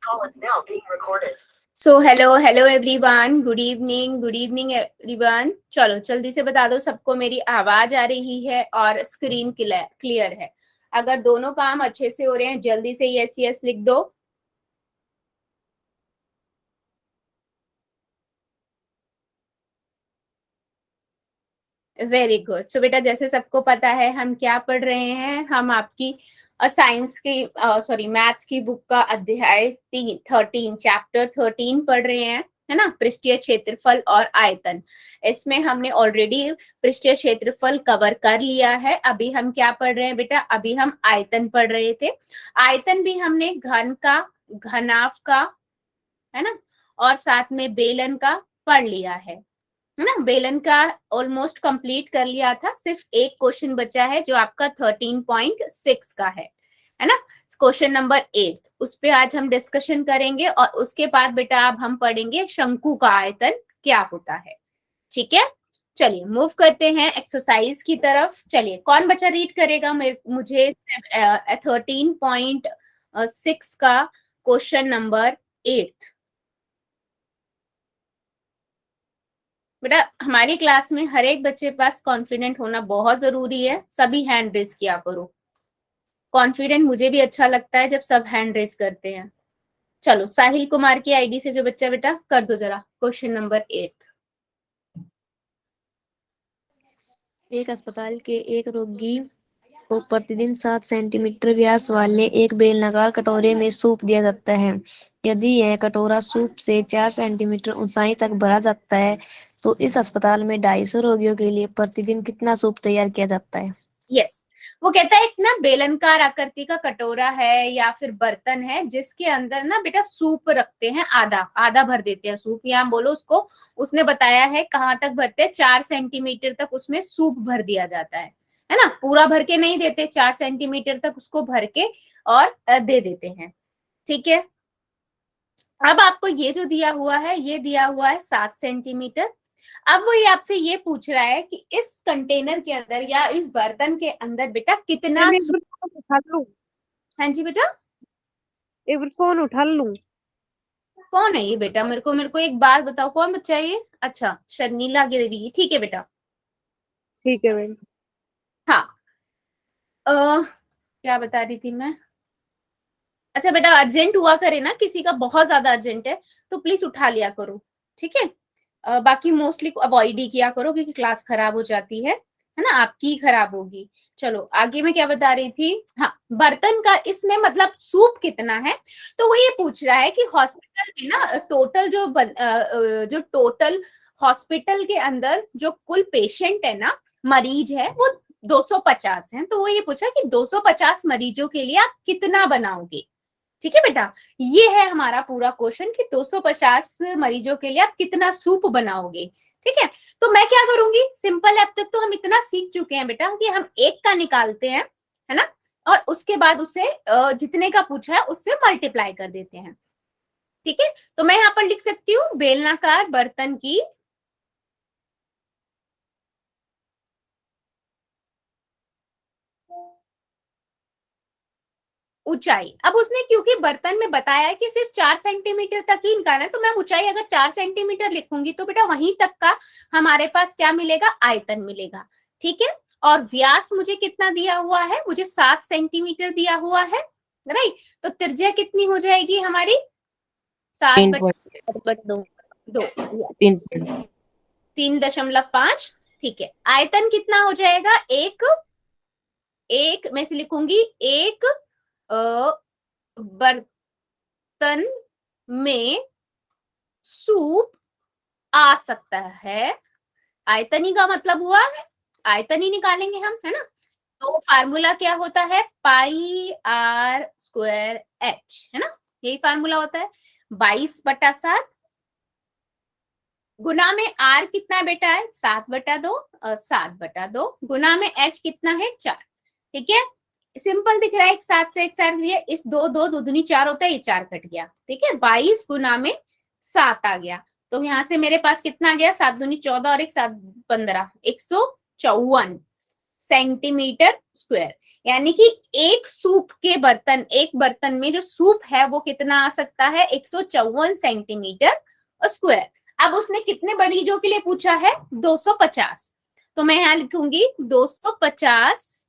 So hello hello everyone, good evening everyone. चलो जल्दी से बता दो सबको मेरी आवाज आ रही है और स्क्रीन क्लियर है। अगर दोनों काम अच्छे से हो रहे हैं जल्दी से यस यस लिख दो। Very good. सो बेटा जैसे सबको पता है हम क्या पढ़ रहे हैं, हम आपकी साइंस की सॉरी मैथ्स की बुक का अध्याय 13 चैप्टर 13 पढ़ रहे हैं, है ना। पृष्ठीय क्षेत्रफल और आयतन। इसमें हमने ऑलरेडी पृष्ठीय क्षेत्रफल कवर कर लिया है। अभी हम क्या पढ़ रहे हैं बेटा, अभी हम आयतन पढ़ रहे थे। आयतन भी हमने घन का, घनाभ का, है ना, और साथ में बेलन का पढ़ लिया है ना। बेलन का ऑलमोस्ट कंप्लीट कर लिया था, सिर्फ एक क्वेश्चन बचा है जो आपका 13.6 का है ना। क्वेश्चन नंबर 8 उस पे आज हम डिस्कशन करेंगे और उसके बाद बेटा अब हम पढ़ेंगे शंकु का आयतन क्या होता है। ठीक है, चलिए मूव करते हैं एक्सरसाइज की तरफ। चलिए कौन बच्चा रीड करेगा मुझे 13.6 का क्वेश्चन नंबर 8। बेटा हमारी क्लास में हर एक बच्चे पास कॉन्फिडेंट होना बहुत जरूरी है। सभी हैंड रेस किया करो। कॉन्फिडेंट मुझे भी अच्छा लगता है जब सब हैंड रेस करते हैं। चलो साहिल कुमार की आईडी से जो बच्चा बेटा कर दो जरा क्वेश्चन नंबर 8। एक अस्पताल के एक रोगी को प्रतिदिन 7 सेंटीमीटर व्यास वाले एक बेलनाकार कटोरे में सूप दिया जाता है। यदि यह कटोरा सूप से 4 सेंटीमीटर ऊंचाई तक भरा जाता है तो इस अस्पताल में 250 रोगियों के लिए प्रतिदिन कितना सूप तैयार किया जाता है। यस, वो कहता है एक ना बेलनकार आकृति का कटोरा है या फिर बर्तन है जिसके अंदर ना बेटा सूप रखते हैं, आधा आधा भर देते हैं सूप, या बोलो उसको। उसने बताया है कहाँ तक भरते हैं, 4 सेंटीमीटर तक उसमें सूप भर दिया जाता है ना। पूरा भर के नहीं देते, 4 सेंटीमीटर तक उसको भर के और दे देते हैं। ठीक है, अब आपको ये जो दिया हुआ है ये दिया हुआ है 7 सेंटीमीटर। अब वो ये आपसे ये पूछ रहा है कि इस कंटेनर के अंदर या इस बर्तन के अंदर बेटा कितना मैं एक बार फोन उठा लूं। हाँ जी बेटा, एक बार फोन उठा लूं। कौन है ये बेटा, मेरे को एक बात बताओ, कौन बच्चा है ये? अच्छा शर्मिला देवी, ठीक है बेटा। ठीक है मैम। हाँ, क्या बता रही थी मैं। अच्छा बेटा अर्जेंट हुआ करे ना, किसी का बहुत ज्यादा अर्जेंट है तो प्लीज उठा लिया करो। ठीक है, बाकी मोस्टली अवॉइड ही किया करो क्योंकि क्लास खराब हो जाती है ना, आपकी ही खराब होगी। चलो आगे मैं क्या बता रही थी। हाँ, बर्तन का इसमें मतलब सूप कितना है, तो वो ये पूछ रहा है कि हॉस्पिटल में ना टोटल जो टोटल हॉस्पिटल के अंदर जो कुल पेशेंट है ना, मरीज है वो 250 है। तो वो ये पूछा कि 250 मरीजों के लिए आप कितना बनाओगे। ठीक है बेटा, ये है हमारा पूरा क्वेश्चन कि 250 मरीजों के लिए आप कितना सूप बनाओगे। ठीक है, तो मैं क्या करूंगी, सिंपल है, अब तक तो हम इतना सीख चुके हैं बेटा कि हम एक का निकालते हैं, है ना, और उसके बाद उसे जितने का पूछा है उससे मल्टीप्लाई कर देते हैं। ठीक है, तो मैं यहाँ पर लिख सकती हूँ बेलनाकार बर्तन की ऊंचाई। अब उसने क्योंकि बर्तन में बताया है कि सिर्फ 4 सेंटीमीटर तक ही निकालना है, तो मैं ऊंचाई अगर 4 सेंटीमीटर लिखूंगी तो बेटा वहीं तक का हमारे पास क्या मिलेगा, आयतन मिलेगा। ठीक है, और व्यास मुझे कितना दिया हुआ है, मुझे 7 सेंटीमीटर दिया हुआ है, राइट। तो त्रिज्या कितनी हो जाएगी हमारी, 7/2। 3.5। ठीक है, आयतन कितना हो जाएगा, एक एक मैं से लिखूंगी, एक बर्तन में सूप आ सकता है। आयतन ही का मतलब हुआ है, आयतन ही निकालेंगे हम, है ना। तो फार्मूला क्या होता है, पाई आर स्क्वायर एच, है ना, यही फार्मूला होता है। 22/7 गुना में आर कितना है बेटा है 7/2, 7/2 गुना में एच कितना है 4। ठीक है, सिंपल दिख रहा है, एक साथ से एक साथ लिया, इस दो दो दो दूनी 4 होता है, ये 4 कट गया। ठीक है, 22 गुना में 7 आ गया, तो यहाँ से मेरे पास कितना आ गया, 7 दूनी 14 और एक 7 15, 154 सेंटीमीटर स्क्वायर। यानी कि एक सूप के बर्तन, एक बर्तन में जो सूप है वो कितना आ सकता है, 154 सेंटीमीटर स्क्वायर। अब उसने कितने मरीजों के लिए पूछा है, 250, तो मैं यहां लिखूंगी 250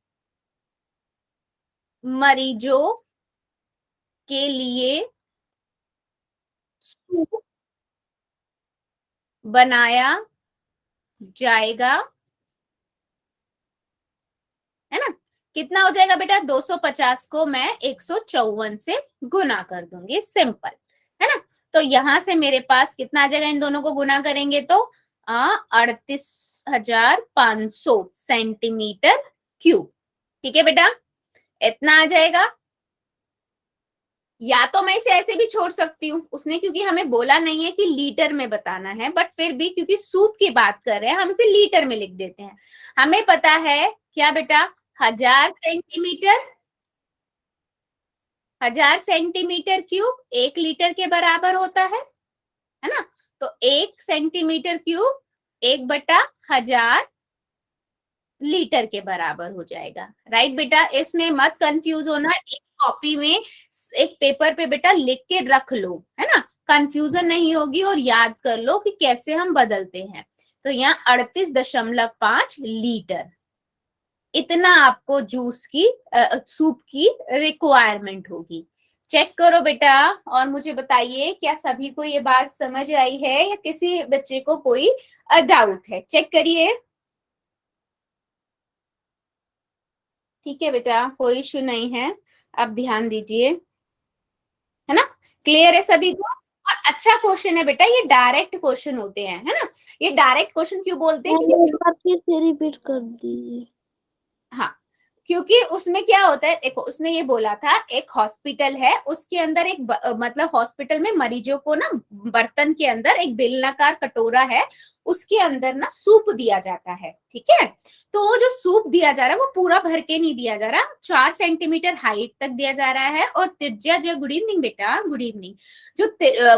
मरीजों के लिए सूप बनाया जाएगा, है ना। कितना हो जाएगा बेटा, 250 को मैं 154 से गुना कर दूंगी, सिंपल, है ना। तो यहां से मेरे पास कितना आ जाएगा, इन दोनों को गुना करेंगे तो 38,500 सेंटीमीटर क्यूब। ठीक है बेटा, इतना आ जाएगा। या तो मैं इसे ऐसे भी छोड़ सकती हूँ, उसने क्योंकि हमें बोला नहीं है कि लीटर में बताना है, बट फिर भी क्योंकि सूप की बात कर रहे हैं हम इसे लीटर में लिख देते हैं। हमें पता है क्या बेटा, 1000 सेंटीमीटर, 1000 सेंटीमीटर क्यूब 1 लीटर के बराबर होता है ना। तो 1 सेंटीमीटर क्यूब 1/1000 लीटर के बराबर हो जाएगा। राइट बेटा, इसमें मत कंफ्यूज होना, एक कॉपी में, एक पेपर पे बेटा लिख के रख लो, है ना, कंफ्यूजन नहीं होगी, और याद कर लो कि कैसे हम बदलते हैं। तो यहाँ 38.5 लीटर, इतना आपको जूस की सूप की रिक्वायरमेंट होगी। चेक करो बेटा, और मुझे बताइए क्या सभी को ये बात समझ आई है या किसी बच्चे को कोई डाउट है, चेक करिए। ठीक है बेटा, कोई इशू नहीं है, आप ध्यान दीजिए, है ना, क्लियर है सभी को। और अच्छा क्वेश्चन है बेटा, ये डायरेक्ट क्वेश्चन होते हैं, है ना। ये डायरेक्ट क्वेश्चन क्यों बोलते हैं, क्योंकि एक बार फिर से रिपीट कर दीजिए। हाँ, क्योंकि उसमें क्या होता है, देखो उसने ये बोला था एक हॉस्पिटल है, उसके अंदर एक मतलब हॉस्पिटल में मरीजों को ना बर्तन के अंदर एक बेलनाकार कटोरा है, उसके अंदर ना सूप दिया जाता है, ठीक है। तो वो जो सूप दिया जा रहा है वो पूरा भर के नहीं दिया जा रहा, 4 सेंटीमीटर हाइट तक दिया जा रहा है, और त्रिज्या जो, गुड इवनिंग बेटा, गुड इवनिंग, जो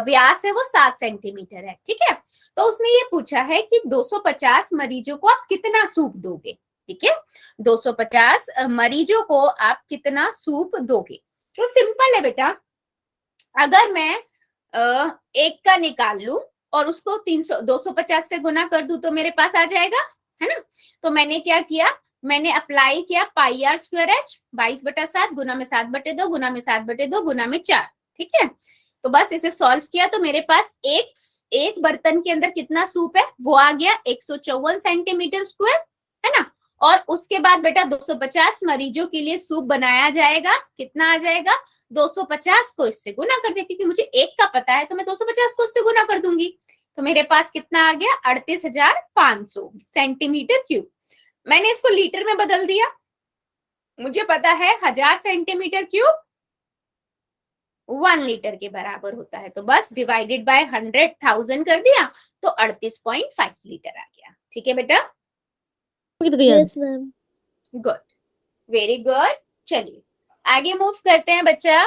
व्यास है वो 7 सेंटीमीटर है, ठीक है। तो उसने ये पूछा है कि 250 मरीजों को आप कितना सूप दोगे, ठीक है, 250 मरीजों को आप कितना सूप दोगे। तो सिंपल है बेटा, अगर मैं एक का निकाल लूं और उसको 250 से गुना कर दूं तो मेरे पास आ जाएगा, है ना। तो मैंने क्या किया, मैंने अप्लाई किया पाई आर स्क्वायर एच, 22/7 गुना में 7/2 गुना में 7/2 गुना में 4, ठीक है। तो बस इसे सॉल्व किया तो मेरे पास एक बर्तन के अंदर कितना सूप है, वो आ गया 154 सेंटीमीटर स्क्वायर, है ना। और उसके बाद बेटा 250 मरीजों के लिए सूप बनाया जाएगा, कितना आ जाएगा, 250 को इससे गुना कर दिया, क्योंकि मुझे एक का पता है तो मैं 250 को इससे गुना कर दूंगी। तो मेरे पास कितना आ गया, 38,500 सेंटीमीटर क्यूब। मैंने इसको लीटर में बदल दिया, मुझे पता है 1000 सेंटीमीटर क्यूब 1 लीटर के बराबर होता है, तो बस डिवाइडेड बाय 100,000 कर दिया तो 38.5 लीटर आ गया। ठीक है बेटा, yes ma'am. Good, very good. चलिए आगे मूव करते हैं बच्चा।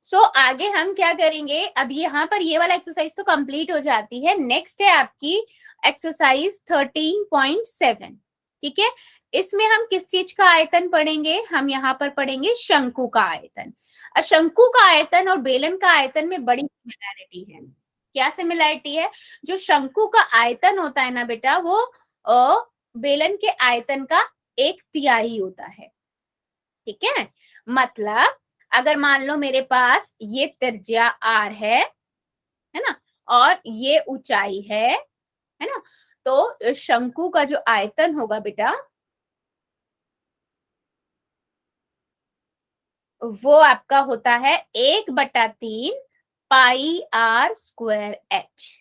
सो आगे हम क्या करेंगे, अब यहाँ पर ये वाला एक्सरसाइज तो कंप्लीट हो जाती है, नेक्स्ट है आपकी एक्सरसाइज 13.7, ठीक है। इसमें हम किस चीज का आयतन पढ़ेंगे, हम यहाँ पर पढ़ेंगे शंकु का आयतन। शंकु का आयतन और बेलन का आयतन में बड़ी सिमिलैरिटी है। क्या सिमिलैरिटी है, जो शंकु का आयतन होता है ना बेटा, वो बेलन के आयतन का 1/3 होता है, ठीक है। मतलब अगर मान लो मेरे पास ये त्रिज्या r है ना, और ये ऊंचाई है ना, तो शंकु का जो आयतन होगा बेटा वो आपका होता है 1/3 पाई r स्क्वायर h,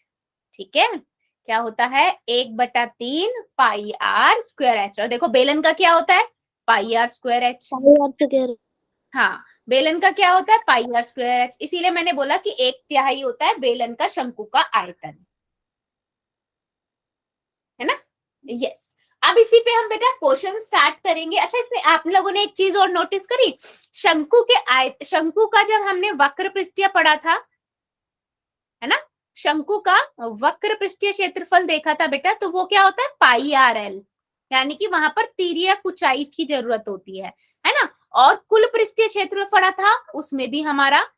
ठीक है। क्या होता है, 1/3 पाई r स्क्वायर h, और देखो बेलन का क्या होता है, पाई r स्क्वायर h। हाँ, बेलन का क्या होता है, पाई आर स्क्वायर एच, इसीलिए मैंने बोला कि 1/3 होता है बेलन का शंकु का आयतन, है ना। यस, अब इसी पे हम बेटा क्वेश्चन स्टार्ट करेंगे। अच्छा, इसमें आप लोगों ने एक चीज और नोटिस करी, शंकु का जब हमने वक्र पृष्ठीय पढ़ा था, है ना, शंकु का वक्र पृष्ठीय क्षेत्रफल देखा था बेटा, तो वो क्या होता है, पाई आर एल, यानी कि वहां पर तिर्यक ऊंचाई की जरूरत होती है ना। और कुल पृष्ठीय क्षेत्रफल था उसमें भी हमारा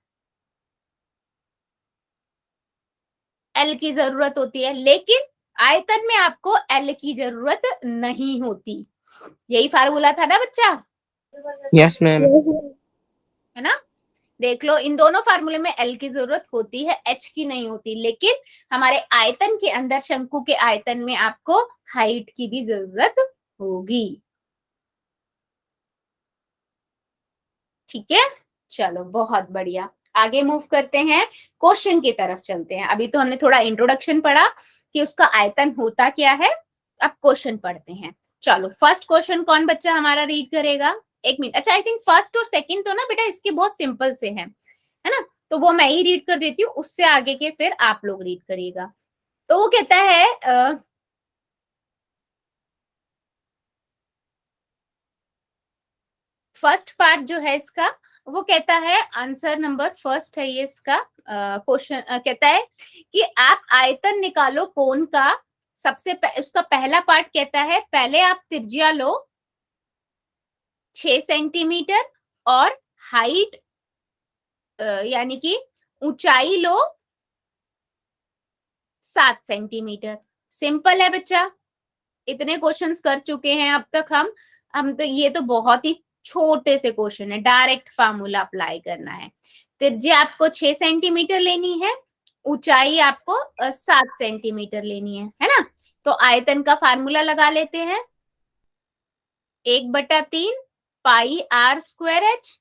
एल की जरूरत होती है, लेकिन आयतन में आपको एल की जरूरत नहीं होती। यही फार्मूला था ना बच्चा, यस मैम। है ना। देख लो, इन दोनों फार्मूले में एल की जरूरत होती है, एच की नहीं होती, लेकिन हमारे आयतन के अंदर, शंकु के आयतन में आपको हाइट की भी जरूरत होगी। ठीक है, चलो बहुत बढ़िया, आगे मूव करते हैं, क्वेश्चन की तरफ चलते हैं। अभी तो हमने थोड़ा इंट्रोडक्शन पढ़ा कि उसका आयतन होता क्या है, अब क्वेश्चन पढ़ते हैं। चलो फर्स्ट क्वेश्चन कौन बच्चा हमारा रीड करेगा? एक मिनट, अच्छा आई थिंक फर्स्ट और सेकंड तो ना बेटा इसके बहुत सिंपल से हैं, है ना, तो वो मैं ही रीड कर देती हूँ, उससे आगे के फिर आप लोग रीड करिएगा। तो वो कहता है फर्स्ट पार्ट जो है इसका, वो कहता है, आंसर नंबर फर्स्ट है ये इसका क्वेश्चन, कहता है कि आप आयतन निकालो कोण का। उसका पहला पार्ट कहता है पहले आप त्रिज्या लो 6 सेंटीमीटर और हाइट यानी कि ऊंचाई लो 7 सेंटीमीटर। सिंपल है बच्चा, इतने क्वेश्चंस कर चुके हैं अब तक हम तो, ये तो बहुत ही छोटे से क्वेश्चन है, डायरेक्ट फार्मूला अप्लाई करना है। त्रिज्या आपको 6 सेंटीमीटर लेनी है, ऊंचाई आपको 7 सेंटीमीटर लेनी है ना। तो आयतन का फार्मूला लगा लेते हैं, 1/3 पाई आर स्क्वायर एच।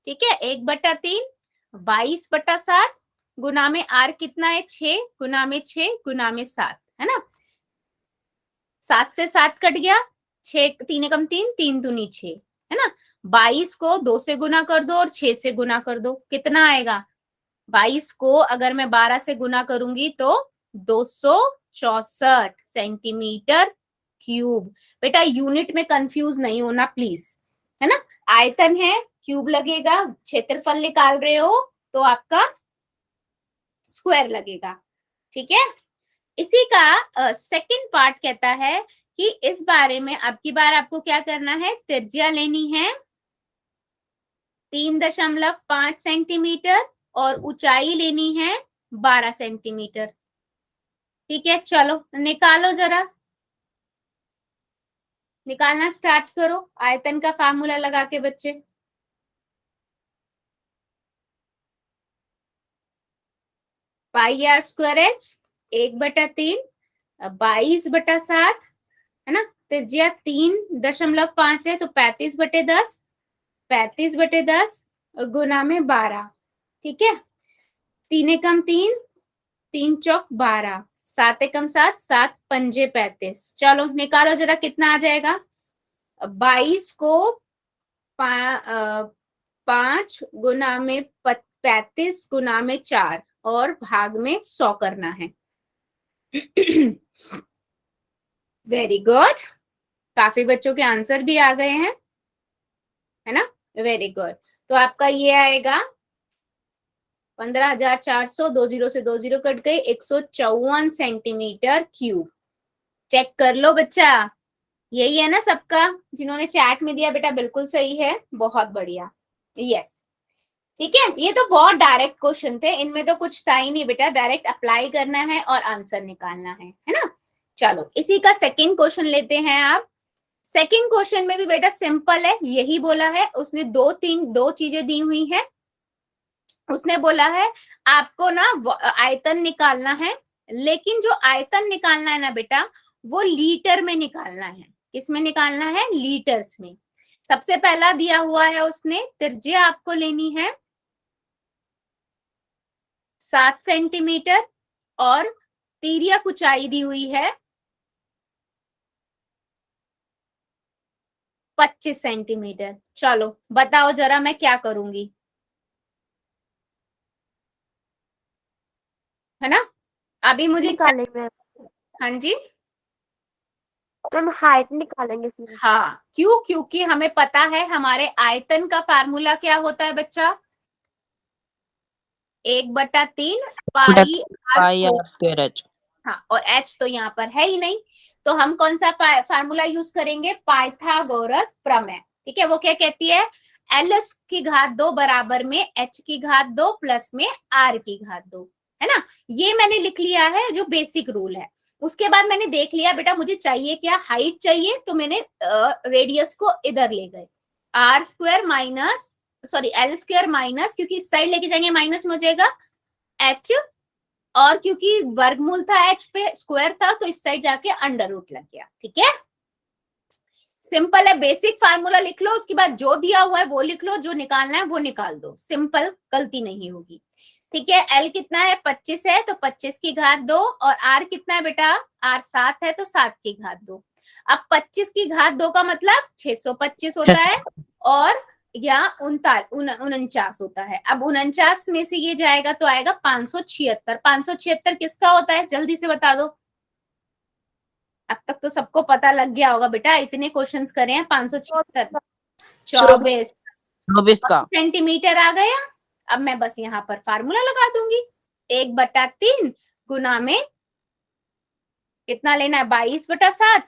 ठीक है, 1/3 22/7 गुना में आर कितना है 6 गुना में 6 गुना में 7, है ना। 7 से 7 कट गया, 6 3 एकम 3 3 दूनी 6, है ना। 22 को 2 से गुना कर दो और 6 से गुना कर दो, कितना आएगा? 22 को अगर मैं 12 से गुना करूंगी तो 264 सेंटीमीटर क्यूब। बेटा यूनिट में कंफ्यूज नहीं होना प्लीज, है ना। आयतन है, क्यूब लगेगा, क्षेत्रफल निकाल रहे हो तो आपका स्क्वायर लगेगा। ठीक है, इसी का सेकंड पार्ट कहता है कि इस बारे में अब की बार आपको क्या करना है, त्रिज्या लेनी है 3.5 सेंटीमीटर और ऊंचाई लेनी है 12 सेंटीमीटर। ठीक है, चलो निकालो जरा, निकालना स्टार्ट करो आयतन का फार्मूला लगा के बच्चे। पाई आर स्क्वायर एच 1/3 22/7, है ना। त्रिज्या 3.5 है तो 35/10, 35/10 गुना में 12। ठीक है, 3 एकम 3 3 चौक 12, 7 एकम 7 7 पंजे 35। चलो निकालो जरा कितना आ जाएगा। 22 को 5 गुना में 35 गुना में 4 और भाग में 100 करना है। वेरी गुड, काफी बच्चों के आंसर भी आ गए हैं, है ना। वेरी गुड, तो आपका ये आएगा 15,400, 2 जीरो से 2 जीरो कट गए, 154 सेंटीमीटर क्यूब। चेक कर लो बच्चा, यही है ना सबका, जिन्होंने चैट में दिया बेटा बिल्कुल सही है, बहुत बढ़िया, यस। ठीक है, ये तो बहुत डायरेक्ट क्वेश्चन थे, इनमें तो कुछ था ही नहीं बेटा, डायरेक्ट अप्लाई करना है और आंसर निकालना है ना। चलो इसी का सेकंड क्वेश्चन लेते हैं आप। सेकंड क्वेश्चन में भी बेटा सिंपल है, यही बोला है उसने, दो चीजें दी हुई है। उसने बोला है आपको ना आयतन निकालना है, लेकिन जो आयतन निकालना है ना बेटा वो लीटर में निकालना है। किस में निकालना है? लीटर्स में। सबसे पहला दिया हुआ है उसने, त्रिज्या आपको लेनी है 7 सेंटीमीटर और तिर्यक ऊंचाई दी हुई है 25 सेंटीमीटर। चलो बताओ जरा मैं क्या करूंगी, है ना। अभी मुझे निकालेंगे हाँ जी, मैम, हाइट निकालेंगे फिर। हाँ क्यों? क्योंकि हमें पता है हमारे आयतन का फार्मूला क्या होता है बच्चा, 1/3 pi pi R. R square H. हाँ, और एच तो यहाँ पर है ही नहीं, तो हम कौन सा फार्मूला यूज करेंगे, पाइथागोरस प्रमेय। ठीक है, वो क्या कहती है, एल की घात 2 बराबर में एच की घात 2 प्लस में आर की घात 2, है ना। ये मैंने लिख लिया है जो बेसिक रूल है। उसके बाद मैंने देख लिया बेटा मुझे चाहिए क्या, हाइट चाहिए, तो मैंने रेडियस को इधर ले गए, R square minus sorry L square minus, क्योंकि इस साइड लेके जाएंगे माइनस में हो जाएगा एच, और क्योंकि वर्गमूल था एच पे, स्क्वायर था, तो इस साइड जाके अंडर रूट लग गया। ठीक है, सिंपल है, बेसिक फार्मूला लिख लो, उसके बाद जो दिया हुआ है वो लिख लो, जो निकालना है वो निकाल दो, सिंपल, गलती नहीं होगी। ठीक है, एल कितना है 25 है, तो 25 की घात 2, और आर कितना है बेटा, आर 7 है, तो 7 की घात 2। अब 25 की घात 2 का मतलब 625 होता है, और या 49 होता है। अब 49 में से ये जाएगा तो आएगा 576। 576 किसका होता है, जल्दी से बता दो। अब तक तो सबको पता लग गया होगा बेटा, इतने क्वेश्चंस करे हैं। 576 24 24 का। सेंटीमीटर आ गया। अब मैं बस यहाँ पर फार्मूला लगा दूंगी, 1/3 गुना में कितना लेना है, 22/7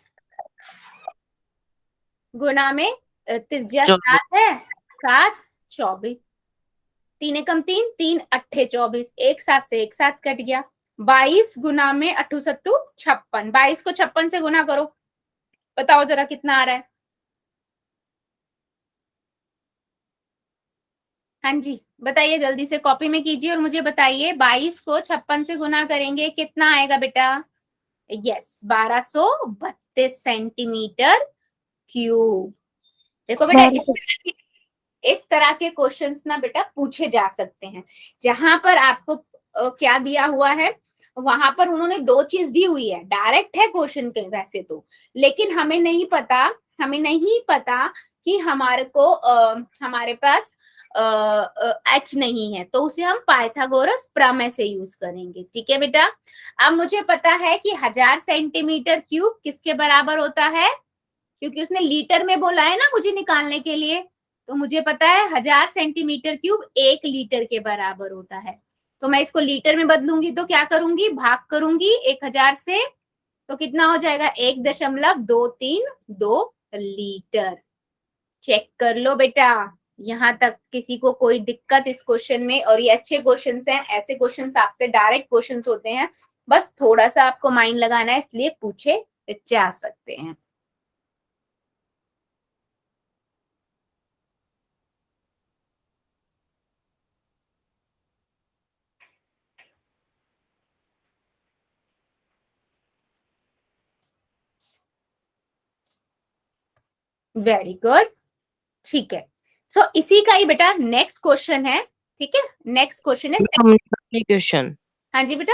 गुना में त्रिज्या 7 है, 7 24, 3 एकम 3, 3 अट्ठे 24, एक साथ से एक साथ कट गया। 22 गुना में 8 सत्तू 56, 22 को 56 से गुना करो, बताओ जरा कितना आ रहा है। हाँ जी बताइए, जल्दी से कॉपी में कीजिए और मुझे बताइए, 22 को 56 से गुना करेंगे कितना आएगा बेटा, यस 1232 सेंटीमीटर क्यूब। देखो बेटा इस तरह के क्वेश्चंस ना बेटा पूछे जा सकते हैं, जहां पर आपको क्या दिया हुआ है, वहां पर उन्होंने दो चीज दी हुई है, डायरेक्ट है क्वेश्चन के वैसे तो, लेकिन हमें नहीं पता कि हमारे पास एच नहीं है, तो उसे हम पाइथागोरस प्रमेय से यूज करेंगे। ठीक है बेटा, अब मुझे पता है कि 1000 सेंटीमीटर क्यूब किसके बराबर होता है, क्योंकि उसने लीटर में बोला है ना मुझे निकालने के लिए, तो मुझे पता है 1000 सेंटीमीटर क्यूब 1 लीटर के बराबर होता है। तो मैं इसको लीटर में बदलूंगी तो क्या करूंगी, भाग करूंगी 1000 से, तो कितना हो जाएगा 1.232 लीटर। चेक कर लो बेटा, यहाँ तक किसी को कोई दिक्कत इस क्वेश्चन में, और ये अच्छे क्वेश्चंस हैं, ऐसे क्वेश्चंस आपसे डायरेक्ट क्वेश्चंस होते हैं, बस थोड़ा सा आपको माइंड लगाना है, इसलिए पूछे जा सकते हैं। वेरी गुड, ठीक है। सो इसी का ही बेटा नेक्स्ट क्वेश्चन है। ठीक है, नेक्स्ट क्वेश्चन है क्वेश्चन। हाँ जी बेटा,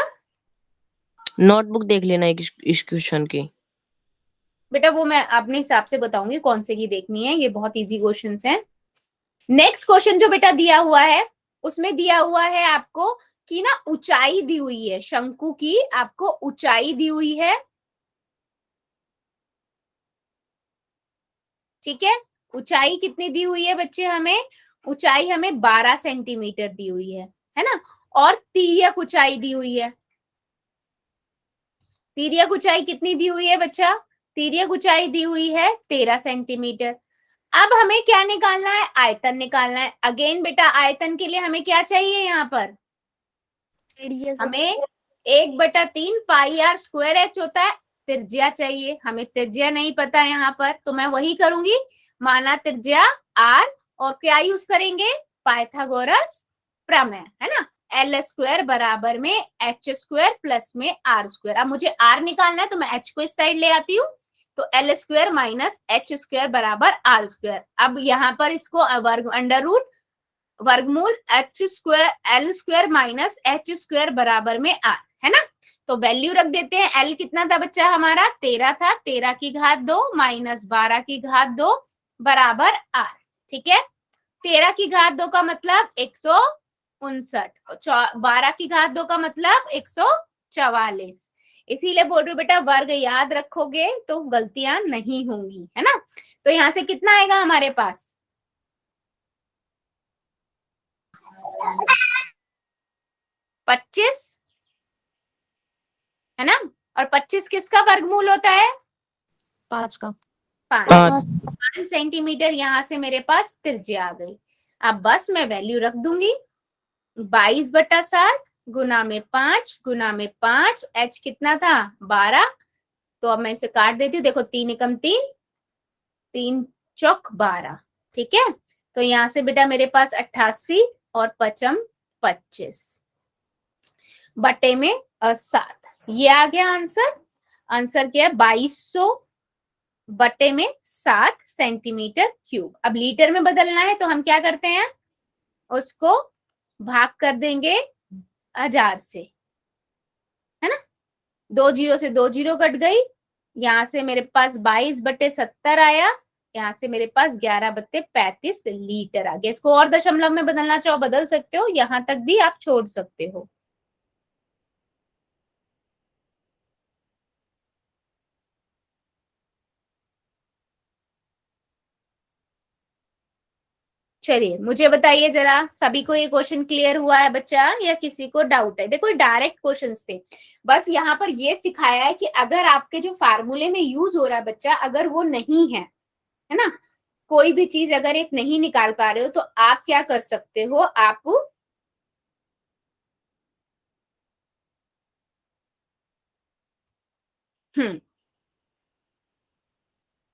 नोटबुक देख लेना इस क्वेश्चन की। बेटा वो मैं अपने हिसाब से बताऊंगी कौन से की देखनी है, ये बहुत इजी क्वेश्चंस हैं। नेक्स्ट क्वेश्चन जो बेटा दिया हुआ है, उसमें दिया हुआ है आपको कि ना ऊंचाई दी हुई है शंकु की, आपको ऊंचाई दी हुई है। ठीक है, ऊंचाई कितनी दी हुई है बच्चे, हमें ऊंचाई हमें 12 सेंटीमीटर दी हुई है ना, और तिर्यक ऊंचाई दी हुई है। तिर्यक ऊंचाई कितनी दी हुई है बच्चा, तिर्यक ऊंचाई दी हुई है 13 सेंटीमीटर। अब हमें क्या निकालना है, आयतन निकालना है। अगेन बेटा आयतन के लिए हमें क्या चाहिए, यहाँ पर हमें 1/3 पाई आर स्क्वायर एच होता है, त्रिज्या चाहिए, हमें त्रिज्या नहीं पता यहाँ पर, तो मैं वही करूंगी, माना त्रिज्या आर, और क्या यूज करेंगे, पाइथागोरस प्रमेय, है ना, एल स्क्वायर बराबर में एच स्क्वायर प्लस में आर स्क्वायर। अब मुझे आर निकालना है तो मैं एच को इस साइड ले आती हूँ, तो L square minus H square बराबर आर स्क्वायर। अब यहाँ पर इसको वर्ग अंडर रूट वर्गमूल H square L square minus H square बराबर में आर, है ना। तो वैल्यू रख देते हैं, एल कितना था बच्चा हमारा 13 था, 13 की घात 2 माइनस 12 की घात 2 बराबर आर। ठीक है, 13 की घात 2 का मतलब 159, 12 की घात 2 का मतलब 144। इसीलिए बोल रही हूँ बेटा, वर्ग याद रखोगे तो गलतियां नहीं होंगी, है ना। तो यहाँ से कितना आएगा हमारे पास, 25, है ना, और 25 किसका वर्गमूल होता है, 5 का। 5 5 सेंटीमीटर यहाँ से मेरे पास त्रिज्या आ गई। अब बस मैं वैल्यू रख दूंगी 22/7 गुना में 5 गुना में 5, h कितना था 12। तो अब मैं इसे काट देती हूँ, देखो 3 एकम 3, 3 चौक 12, ठीक है। तो यहाँ से बेटा मेरे पास 88 और 5 25 बटे में 7, ये आ गया आंसर। आंसर क्या है 2200 बटे में 7 सेंटीमीटर क्यूब। अब लीटर में बदलना है तो हम क्या करते हैं, उसको भाग कर देंगे 1000 से, है ना। 2 जीरो से 2 जीरो कट गई, यहाँ से मेरे पास 22/70 आया, यहाँ से मेरे पास 11/35 लीटर आ गया। इसको और दशमलव में बदलना चाहो बदल सकते हो, यहां तक भी आप छोड़ सकते हो। चलिए मुझे बताइए जरा, सभी को ये क्वेश्चन क्लियर हुआ है बच्चा, या किसी को डाउट है? देखो डायरेक्ट क्वेश्चंस थे, बस यहाँ पर ये सिखाया है कि अगर आपके जो फार्मूले में यूज हो रहा है बच्चा, अगर वो नहीं है ना, कोई भी चीज अगर एक नहीं निकाल पा रहे हो तो आप क्या कर सकते हो, आप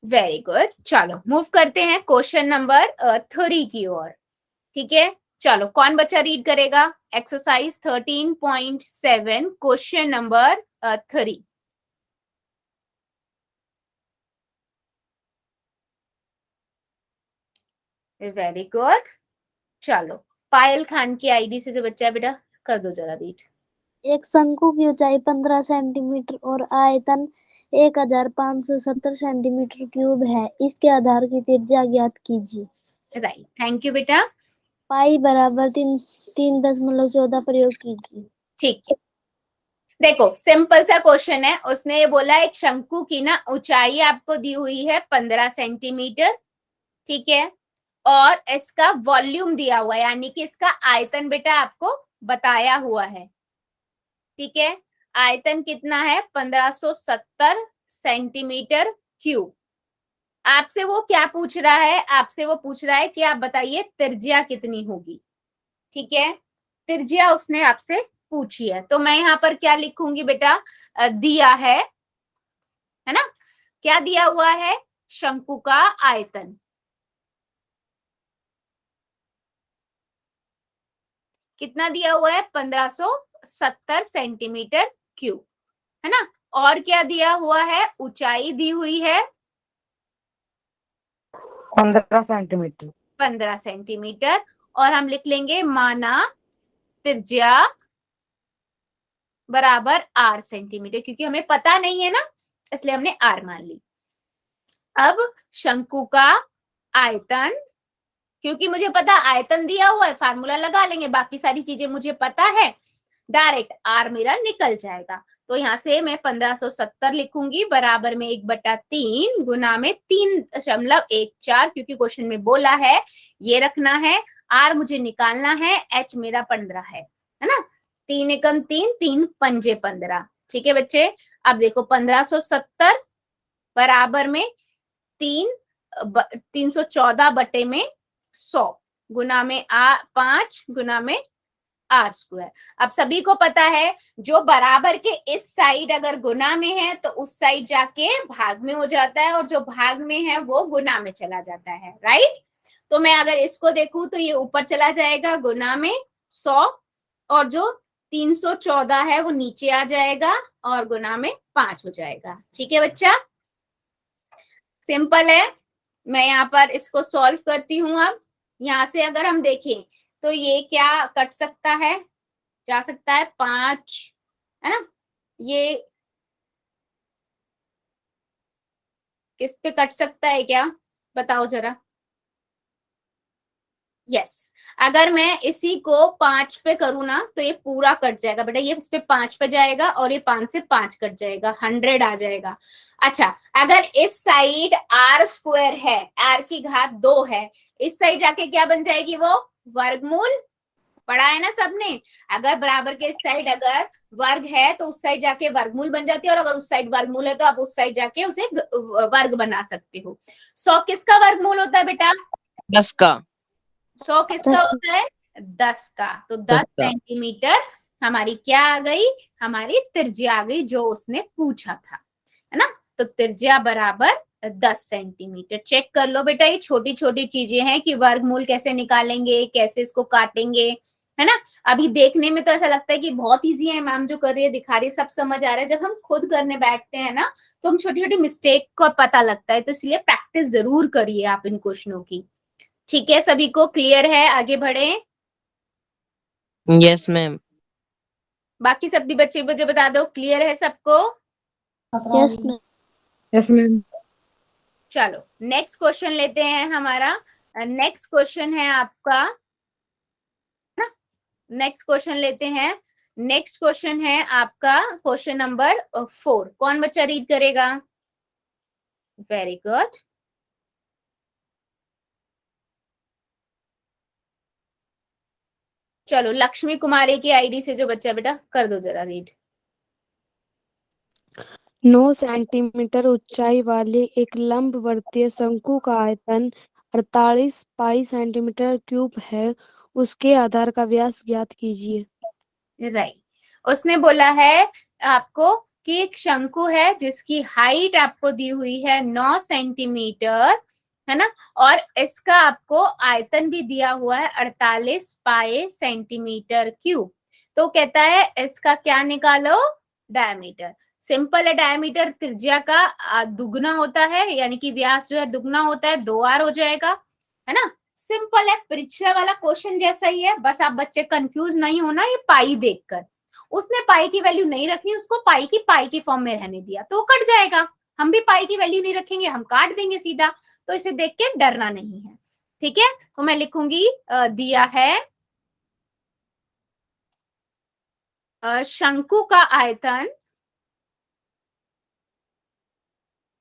वेरी गुड। चलो मूव करते हैं क्वेश्चन नंबर 3 की ओर, ठीक है। चलो कौन बच्चा रीड करेगा exercise 13.7 question number 3। Very good. चलो पायल खान की आईडी से जो बच्चा है बेटा कर दो जरा रीड। एक शंकु की ऊंचाई 15 सेंटीमीटर और आयतन 1570 सेंटीमीटर क्यूब है। इसके आधार की त्रिज्या ज्ञात कीजिए। राइट, थैंक यू बेटा। पाई बराबर 3.14 प्रयोग कीजिए। ठीक है, देखो सिंपल सा क्वेश्चन है। उसने ये बोला एक शंकु की ना ऊंचाई आपको दी हुई है 15 सेंटीमीटर, ठीक है, और इसका वॉल्यूम दिया हुआ है, यानी कि इसका आयतन बेटा आपको बताया हुआ है, ठीक है। आयतन कितना है 1570 सेंटीमीटर क्यूब। आपसे वो क्या पूछ रहा है, आपसे वो पूछ रहा है कि आप बताइए त्रिज्या कितनी होगी, ठीक है। त्रिज्या उसने आपसे पूछी है, तो मैं यहाँ पर क्या लिखूंगी बेटा, दिया है ना, क्या दिया हुआ है, शंकु का आयतन। कितना दिया हुआ है 1570 सेंटीमीटर क्यूब, है ना। और क्या दिया हुआ है, ऊंचाई दी हुई है 15 सेंटीमीटर। 15 सेंटीमीटर, और हम लिख लेंगे माना त्रिज्या बराबर r सेंटीमीटर, क्योंकि हमें पता नहीं है ना, इसलिए हमने r मान ली। अब शंकु का आयतन, क्योंकि मुझे पता आयतन दिया हुआ है, फार्मूला लगा लेंगे, बाकी सारी चीजें मुझे पता है, डायरेक्ट r मेरा निकल जाएगा। तो यहाँ से मैं 1570 लिखूंगी बराबर में 1/3 गुना में 3.14, क्योंकि क्वेश्चन में बोला है ये रखना है, r मुझे निकालना है, h मेरा 15 है ना। 3 एकम 3, 3 पंजे 15, ठीक है बच्चे। अब देखो 1570 बराबर में 314 बटे में 100 गुना में 5 गुना में r स्क्वायर। अब सभी को पता है जो बराबर के इस साइड अगर गुना में है तो उस साइड जाके भाग में हो जाता है, और जो भाग में है वो गुना में चला जाता है, राइट। तो मैं अगर इसको देखूं तो ये ऊपर चला जाएगा गुना में 100, और जो 314 है वो नीचे आ जाएगा और गुना में 5 हो जाएगा, ठीक है बच्चा। सिंपल है, मैं यहाँ पर इसको सॉल्व करती हूँ। अब यहाँ से अगर हम देखें तो ये क्या कट सकता है, जा सकता है 5, है ना। ये किस पे कट सकता है क्या, बताओ जरा। यस, अगर मैं इसी को 5 पे करूँ ना तो ये पूरा कट जाएगा बेटा, ये इस पे 5 पे जाएगा और ये 5 से 5 कट जाएगा, 100 आ जाएगा। अच्छा, अगर इस साइड r स्क्वायर है, r की घात 2 है, इस साइड जाके क्या बन जाएगी वो वर्गमूल, पढ़ा है ना सबने। अगर बराबर के इस साइड अगर वर्ग है तो उस साइड जाके वर्गमूल बन जाती है, और अगर उस साइड वर्गमूल है तो आप उस साइड जाके उसे वर्ग बना सकते हो। 100 किसका वर्गमूल होता है बेटा? 10 का। 100 किसका 10 होता है? 10 का। तो 10 10 का। सेंटीमीटर हमारी क्या आ गई? हमारी त्रिज्या आ गई, जो उसने पूछा था, है ना। तो त्रिज्या बराबर 10 सेंटीमीटर। चेक कर लो बेटा, ये छोटी छोटी चीजें हैं कि वर्गमूल कैसे निकालेंगे, कैसे इसको काटेंगे, है ना। अभी देखने में तो ऐसा लगता है कि बहुत इजी है, मैम जो कर रही है दिखा रही है सब समझ आ रहा है। जब हम खुद करने बैठते हैं ना तो हम छोटी छोटी मिस्टेक का पता लगता है, तो इसलिए प्रैक्टिस जरूर करिए आप इन क्वेश्चनों की। ठीक है, सभी को क्लियर है? आगे बढ़े। Yes ma'am. बाकी सब भी बच्चे मुझे बता दो, क्लियर है सबको? Yes ma'am. Yes ma'am. चलो नेक्स्ट क्वेश्चन लेते हैं हमारा। नेक्स्ट क्वेश्चन है आपका ना, नेक्स्ट क्वेश्चन लेते हैं। नेक्स्ट क्वेश्चन है आपका क्वेश्चन नंबर 4। कौन बच्चा रीड करेगा? Very good. चलो लक्ष्मी कुमारी की आईडी से जो बच्चा बेटा कर दो जरा रीड। 9 सेंटीमीटर ऊंचाई वाले एक लंबवर्तीय शंकु का आयतन 48 पाई सेंटीमीटर क्यूब है। उसके आधार का व्यास ज्ञात कीजिए। राइट, उसने बोला है आपको कि एक शंकु है जिसकी हाइट आपको दी हुई है 9 सेंटीमीटर, है ना, और इसका आपको आयतन भी दिया हुआ है 48 पाए सेंटीमीटर क्यूब। तो कहता है इसका क्या निकालो? डायमीटर। सिंपल है, डायमीटर त्रिज्या का दुगना होता है, यानी कि व्यास जो है दुगना होता है, 2r हो जाएगा, है ना। सिंपल है, पिछला वाला क्वेश्चन जैसा ही है, बस आप बच्चे कंफ्यूज नहीं होना। ये पाई देखकर उसने पाई की वैल्यू नहीं रखनी, उसको पाई की फॉर्म में रहने दिया तो कट जाएगा। हम भी पाई की वैल्यू नहीं रखेंगे, हम काट देंगे सीधा। तो इसे देख के डरना नहीं है, ठीक है। तो मैं लिखूंगी दिया है शंकु का आयतन,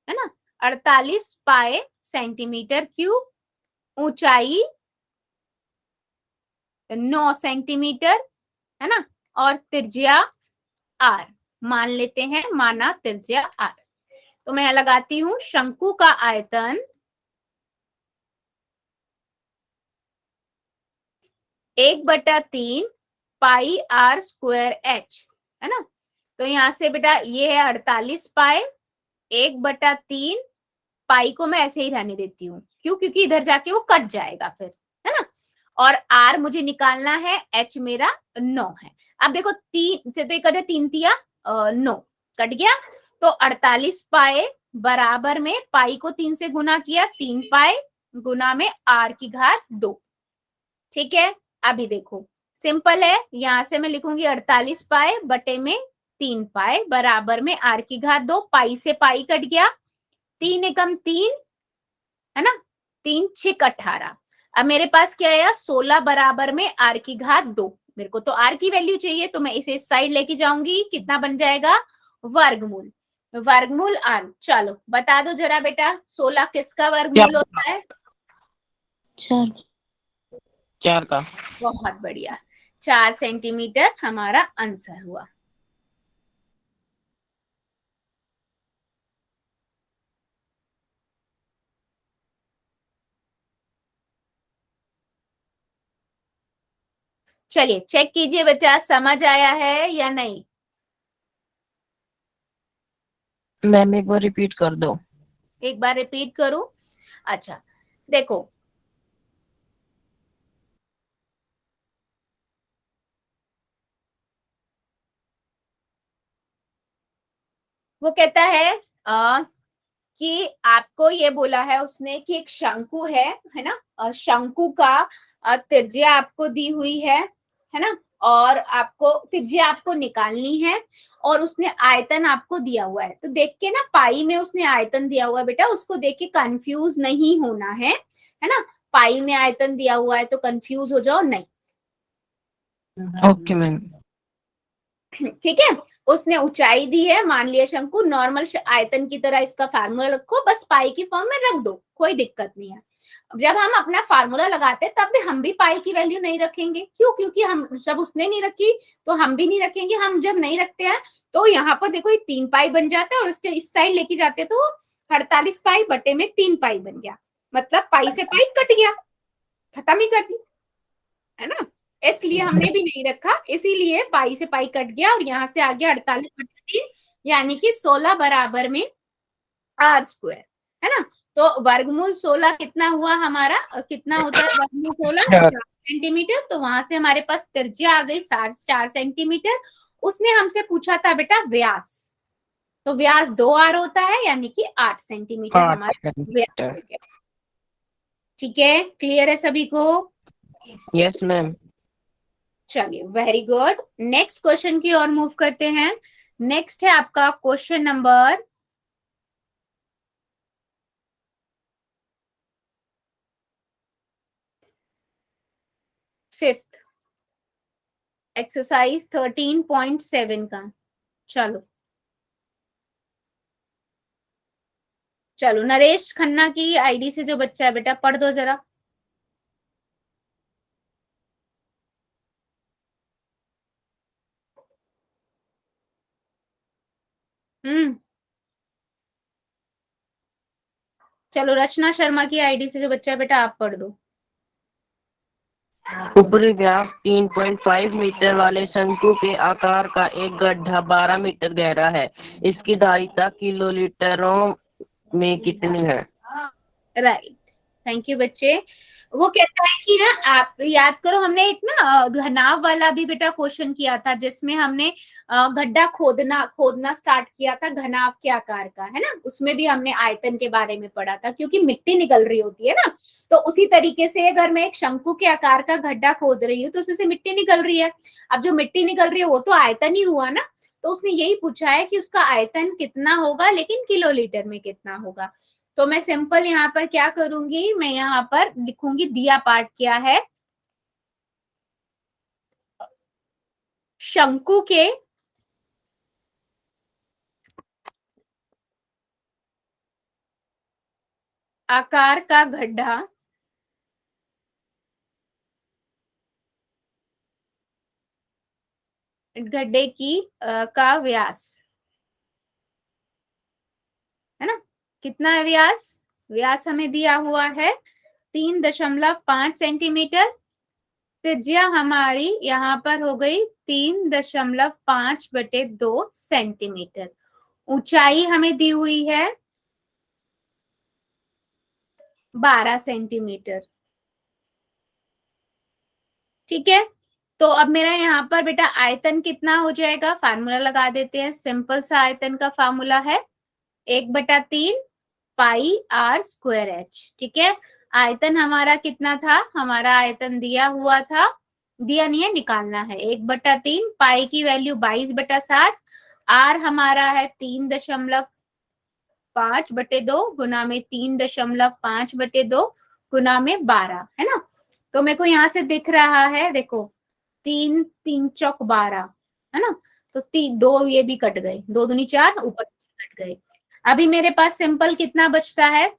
है ना, 48 पाए सेंटीमीटर क्यूब, ऊंचाई 9 सेंटीमीटर, है ना, और त्रिज्या r मान लेते हैं, माना त्रिज्या r। तो मैं लगाती हूं शंकु का आयतन 1/3 पाई r स्क्वायर h, है ना। तो यहां से बेटा ये है 48 पाए, 1/3 पाई को मैं ऐसे ही रहने देती हूँ, क्यों? क्योंकि इधर जाके वो कट जाएगा फिर, है ना। और r मुझे निकालना है, h मेरा 9 है। अब देखो 3 से तो ये कटे 3 तिया 9 कट गया, तो 48 पाए बराबर में पाई को 3 से गुना किया, 3 पाए गुना में r की घात 2। ठीक है, अभी देखो सिंपल है, यहां से मैं लिखूंगी 48 पाए बटे में 3 पाए बराबर में r की घात 2। पाई से पाई कट गया, 3 एकम 3, है ना, 3 6 18। अब मेरे पास क्या आया? 16 बराबर में r की घात 2। मेरे को तो r की वैल्यू चाहिए, तो मैं इसे इस साइड लेके जाऊंगी। कितना बन जाएगा? वर्गमूल, वर्गमूल r। चलो बता दो जरा बेटा, 16 किसका वर्गमूल होता है? 4 का। बहुत बढ़िया, 4 सेंटीमीटर हमारा आंसर हुआ। चलिए चेक कीजिए बच्चा, समझ आया है या नहीं? मैम एक बार रिपीट कर दो। एक बार रिपीट करूं? अच्छा देखो, वो कहता है कि आपको ये बोला है उसने कि एक शंकु है ना, शंकु का त्रिज्या आपको दी हुई है ना, और आपको त्रिज्या आपको निकालनी है, और उसने आयतन आपको दिया हुआ है। तो देख के ना, पाई में उसने आयतन दिया हुआ है बेटा, उसको देख के कंफ्यूज नहीं होना है ना। पाई में आयतन दिया हुआ है तो कंफ्यूज हो जाओ नहीं, ओके मैम। ठीक है। उसने ऊंचाई दी है, मान लिया शंकु, नॉर्मल आयतन की तरह इसका फार्मूला रखो, बस पाई की फॉर्म में रख दो, कोई दिक्कत नहीं है। जब हम अपना फार्मूला लगाते तब भी हम भी पाई की वैल्यू नहीं रखेंगे, क्यों? क्योंकि हम जब उसने नहीं रखी तो हम भी नहीं रखेंगे। हम जब नहीं रखते हैं तो यहाँ पर देखो ये 3 पाई बन जाता है और उसके इस साइड लेके जाते तो 48 पाई बटे में 3 पाई बन गया, मतलब पाई से पाई कट गया, खत्म ही कर दी, है ना। इसलिए हमने भी नहीं रखा, इसीलिए पाई से पाई कट गया और यहाँ से आ गया 48 बटे 3, यानी कि 16 बराबर में आर स्क्वायर, है ना। तो वर्गमूल 16 कितना हुआ हमारा, कितना होता है वर्गमूल 16? 4 सेंटीमीटर। तो वहां से हमारे पास त्रिज्या आ गई 4 सेंटीमीटर। उसने हमसे पूछा था बेटा व्यास, तो व्यास 2r होता है, यानी कि 8 सेंटीमीटर हमारा व्यास हो गया। ठीक है, क्लियर है सभी को? Yes ma'am. चलिए, वेरी गुड। नेक्स्ट क्वेश्चन की ओर मूव करते हैं। नेक्स्ट है आपका क्वेश्चन नंबर 5, एक्सरसाइज 13.7 का। चलो चलो, नरेश खन्ना की आईडी से जो बच्चा है बेटा पढ़ दो जरा। चलो, रचना शर्मा की आईडी से जो बच्चा है बेटा आप पढ़ दो। ऊपरी व्यास 3.5 मीटर वाले शंकु के आकार का एक गड्ढा 12 मीटर गहरा है। इसकी धारिता किलोलीटरों में कितनी है? राइट, थैंक यू बच्चे। वो कहता है कि ना, आप याद करो हमने एक ना घनाव वाला भी बेटा क्वेश्चन किया था, जिसमें हमने गड्ढा खोदना स्टार्ट किया था घनाव के आकार का, है ना। उसमें भी हमने आयतन के बारे में पढ़ा था, क्योंकि मिट्टी निकल रही होती है ना। तो उसी तरीके से अगर मैं एक शंकु के आकार का गड्ढा खोद रही हूँ तो उसमें से मिट्टी निकल रही है। अब जो मिट्टी निकल रही है वो तो आयतन ही हुआ ना। तो उसने यही पूछा है कि उसका आयतन कितना होगा, लेकिन किलोलीटर में कितना होगा। तो मैं सिंपल यहाँ पर क्या करूंगी, मैं यहाँ पर लिखूंगी दिया पार्ट क्या है, शंकु के आकार का गड्ढा गड्ढे की का व्यास, है ना। कितना है व्यास? व्यास हमें दिया हुआ है 3.5 सेंटीमीटर। त्रिज्या हमारी यहाँ पर हो गई 3.5 बटे 2 सेंटीमीटर। ऊंचाई हमें दी हुई है 12 सेंटीमीटर। ठीक है, तो अब मेरा यहाँ पर बेटा आयतन कितना हो जाएगा, फार्मूला लगा देते हैं। सिंपल सा आयतन का फार्मूला है 1/3 पाई आर स्क्वायर एच। ठीक है, आयतन हमारा कितना था, हमारा आयतन दिया हुआ था, दिया नहीं है, निकालना है। 1/3 पाई की वैल्यू 22/7, आर हमारा है 3.5/2 गुना में 3.5/2 गुना में 12, है ना। तो मेरे को यहाँ से दिख रहा है, देखो 3 3 चौक 12, है ना। तो 2 ये भी कट गए, 2 दूनी 4, ऊपर कट गए। अभी मेरे पास सिंपल कितना बचता है,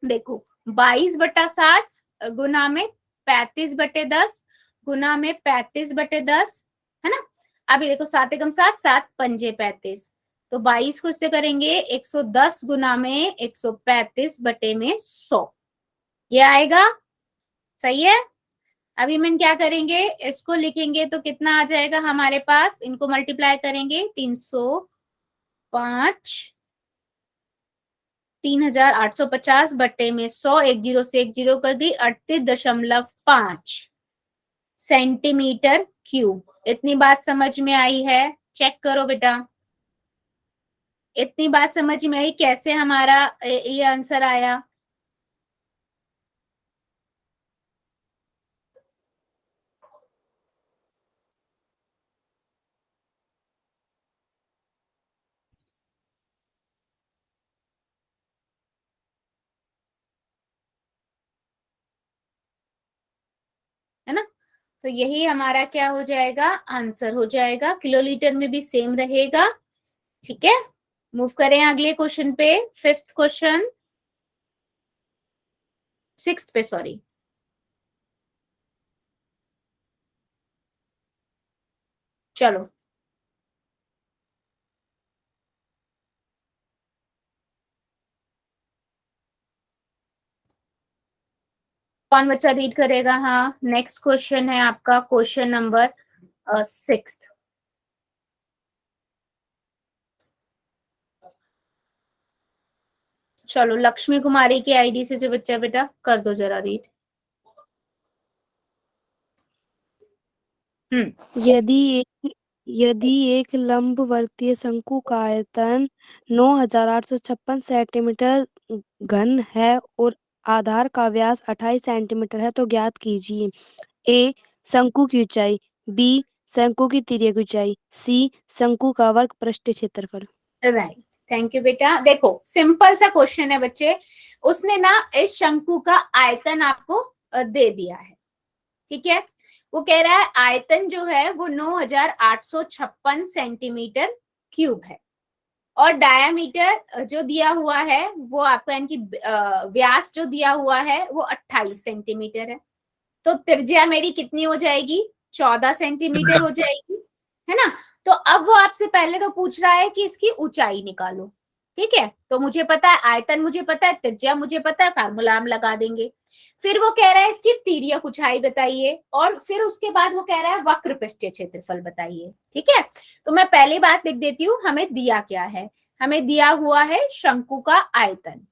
देखो 22/7 गुना में 35/10 गुना में 35/10, है ना। अभी देखो 7 एकम 7, 7 पंजे 35, तो 22 को इससे करेंगे 110 गुना में 135 बटे में 100, ये आएगा। सही है। अभी मैं क्या करेंगे, इसको लिखेंगे तो कितना आ जाएगा हमारे पास, इनको मल्टीप्लाई करेंगे 305 3850 बटे में 100, एक जीरो से एक जीरो कर दी, 38.5 सेंटीमीटर क्यूब। इतनी बात समझ में आई है? चेक करो बेटा, इतनी बात समझ में आई कैसे हमारा ये आंसर आया। है ना, तो यही हमारा क्या हो जाएगा, आंसर हो जाएगा। किलोलीटर में भी सेम रहेगा। ठीक है, मूव करें अगले क्वेश्चन पे। 5th क्वेश्चन, 6th पे, सॉरी। चलो कौन बच्चा रीड करेगा? हाँ, नेक्स्ट क्वेश्चन है आपका क्वेश्चन नंबर 6। चलो लक्ष्मी कुमारी की आईडी से जो बच्चा बेटा कर दो जरा रीड। यदि एक लंबवर्तीय शंकु का आयतन 9,856 सेंटीमीटर घन है और आधार का व्यास 28 सेंटीमीटर है तो ज्ञात कीजिए। ए शंकु की ऊंचाई, बी शंकु की तिर्यक ऊंचाई, सी शंकु का वर्ग पृष्ठीय क्षेत्रफल। राइट, थैंक यू बेटा। देखो सिंपल सा क्वेश्चन है बच्चे, उसने ना इस शंकु का आयतन आपको दे दिया है, ठीक है। वो कह रहा है आयतन जो है वो 9,856 सेंटीमीटर क्यूब है और डायामीटर जो दिया हुआ है वो आपका यानी कि व्यास जो दिया हुआ है वो 28 सेंटीमीटर है। तो त्रिज्या मेरी कितनी हो जाएगी? 14 सेंटीमीटर हो जाएगी, है ना। तो अब वो आपसे पहले तो पूछ रहा है कि इसकी ऊंचाई निकालो, ठीक है। तो मुझे पता है आयतन, मुझे पता है त्रिज्या, मुझे पता है, फार्मूला हम लगा देंगे। फिर वो कह रहा है इसकी तिर्यक ऊंचाई बताइए और फिर उसके बाद वो कह रहा है वक्र पृष्ठीय क्षेत्रफल बताइए, ठीक है। तो मैं पहली बात लिख देती हूँ, हमें दिया क्या है? हमें दिया हुआ है शंकु का आयतन,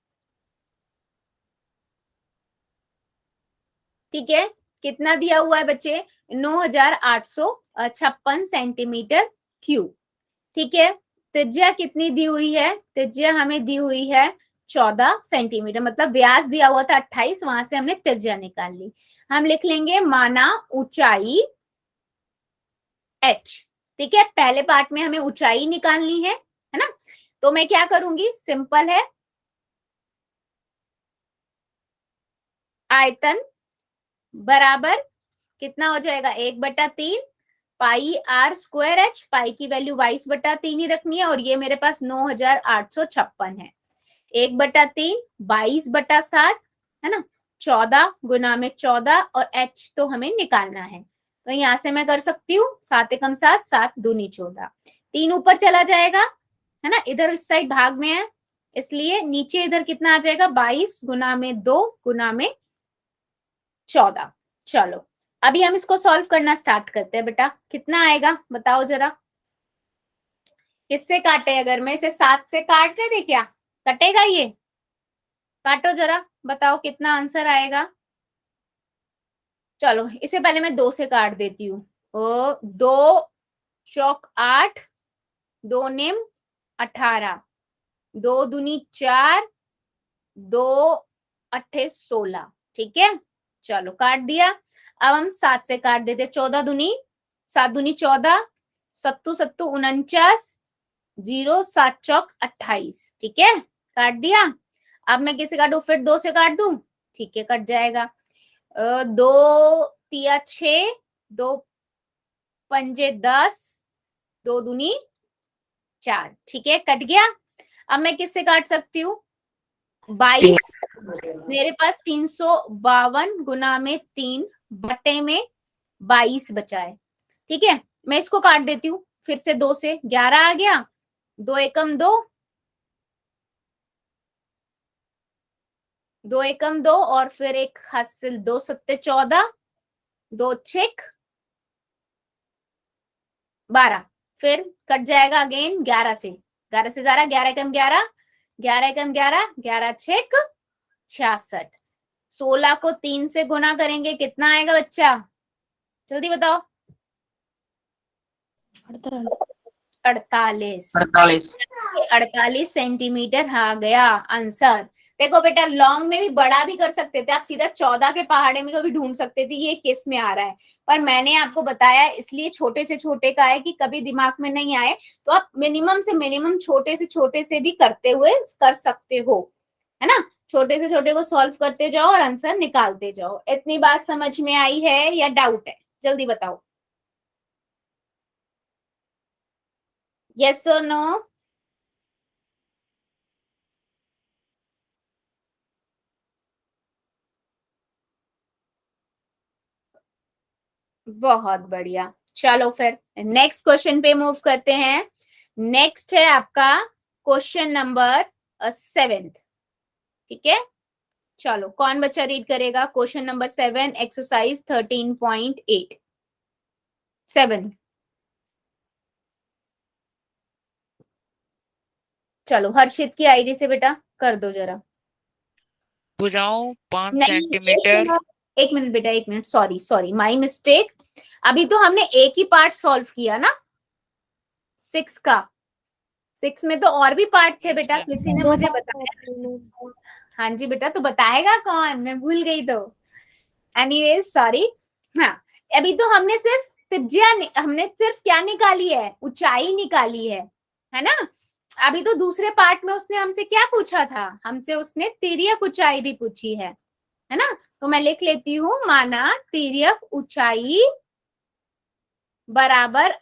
ठीक है। कितना दिया हुआ है बच्चे? 9,856 सेंटीमीटर क्यूब, ठीक है। त्रिज्या कितनी दी हुई है? त्रिज्या हमें दी हुई है 14 सेंटीमीटर, मतलब व्यास दिया हुआ था 28, वहां से हमने त्रिज्या निकाल ली। हम लिख लेंगे माना ऊंचाई h, ठीक है। पहले पार्ट में हमें ऊंचाई निकालनी है ना। तो मैं क्या करूंगी, सिंपल है, आयतन बराबर कितना हो जाएगा? 1/3 पाई आर स्क्वायर एच, पाई की वैल्यू 22/3 ही रखनी है और ये मेरे पास 9,856 है। 1/3 22/7 है ना, 14 गुना में 14 और h तो हमें निकालना है। तो यहां से मैं कर सकती हूँ 7 एकम 7, 7 दूनी 14, 3 ऊपर चला जाएगा, है ना। इधर इस साइड भाग में है इसलिए नीचे इधर कितना आ जाएगा? 22 गुना में 2 गुना में 14। चलो अभी हम इसको सॉल्व करना स्टार्ट करते हैं बेटा। कितना आएगा बताओ जरा, किससे काटे? अगर मैं इसे 7 से काट दे क्या कटेगा ये? काटो जरा, बताओ कितना आंसर आएगा। चलो इसे पहले मैं 2 से काट देती हूँ। 2 चौक 8, 2 निम 18, 2 दूनी 4, 2 अट्ठे 16, ठीक है। चलो काट दिया। अब हम 7 से काट देते। 14 दूनी 7 दूनी 14, 7 7 49, 0 7 चौक 28, ठीक है। काट दिया। अब मैं किसे काटू? फिर 2 से काट दूं, ठीक है, कट जाएगा। 2 तिया 6, 2 पंजे 10, 2 दूनी 4, ठीक है, कट गया। अब मैं किससे काट सकती हूँ? 22, मेरे पास 352 गुना में 3 बटे में 22 बचा है, ठीक है। मैं इसको काट देती हूँ फिर से 2 से, 11 आ गया, 2 एकम 2, 2 एकम 2 और फिर एक हासिल 2 सत्ते 14, 2 छिक 12, फिर कट जाएगा अगेन 11 से, 11 से जा रहा, 11 एकम 11, 11 एकम 11, 11 छिक 66, 16 को 3 से गुना करेंगे कितना आएगा बच्चा? जल्दी बताओ। 48, 48 सेंटीमीटर आ गया आंसर। देखो बेटा लॉन्ग में भी बड़ा भी कर सकते थे आप, सीधा 14 के पहाड़े में कभी ढूंढ सकते थे ये किस में आ रहा है, पर मैंने आपको बताया इसलिए छोटे से छोटे का है कि कभी दिमाग में नहीं आए तो आप मिनिमम से मिनिमम छोटे से भी करते हुए कर सकते हो, है ना। छोटे से छोटे को सॉल्व करते जाओ और आंसर निकालते जाओ। इतनी बात समझ में आई है या डाउट है? जल्दी बताओ, यस और नो। बहुत बढ़िया। चलो फिर नेक्स्ट क्वेश्चन पे मूव करते हैं। नेक्स्ट है आपका क्वेश्चन नंबर 7। ठीक है, चलो कौन बच्चा रीड करेगा क्वेश्चन नंबर 7, एक्सरसाइज 13.8। 7, चलो हर्षित की आईडी से बेटा कर दो जरा। भुजाओं 5 नहीं, सेंटीमीटर। एक मिनट बेटा, एक minute, sorry sorry, my mistake. अभी तो हमने एक ही पार्ट सॉल्व किया ना 6 का। 6 में तो और भी पार्ट थे Yes, बेटा, ma'am. किसी ने दो मुझे पार्ट बताया। होते हैं। हाँ जी बेटा, तो बताएगा कौन, मैं भूल गई तो। Anyways sorry. हाँ, अभी तो हमने सिर्फ हमने सिर्फ क्या निकाली है, ऊंचाई निकाली है ना। अभी तो दूसरे पार्ट में उसने हमसे क्या पूछा था, हमसे उसने तिर्यक ऊंचाई भी पूछी है ना। तो मैं लिख लेती हूँ, माना तिर्यक ऊंचाई बराबर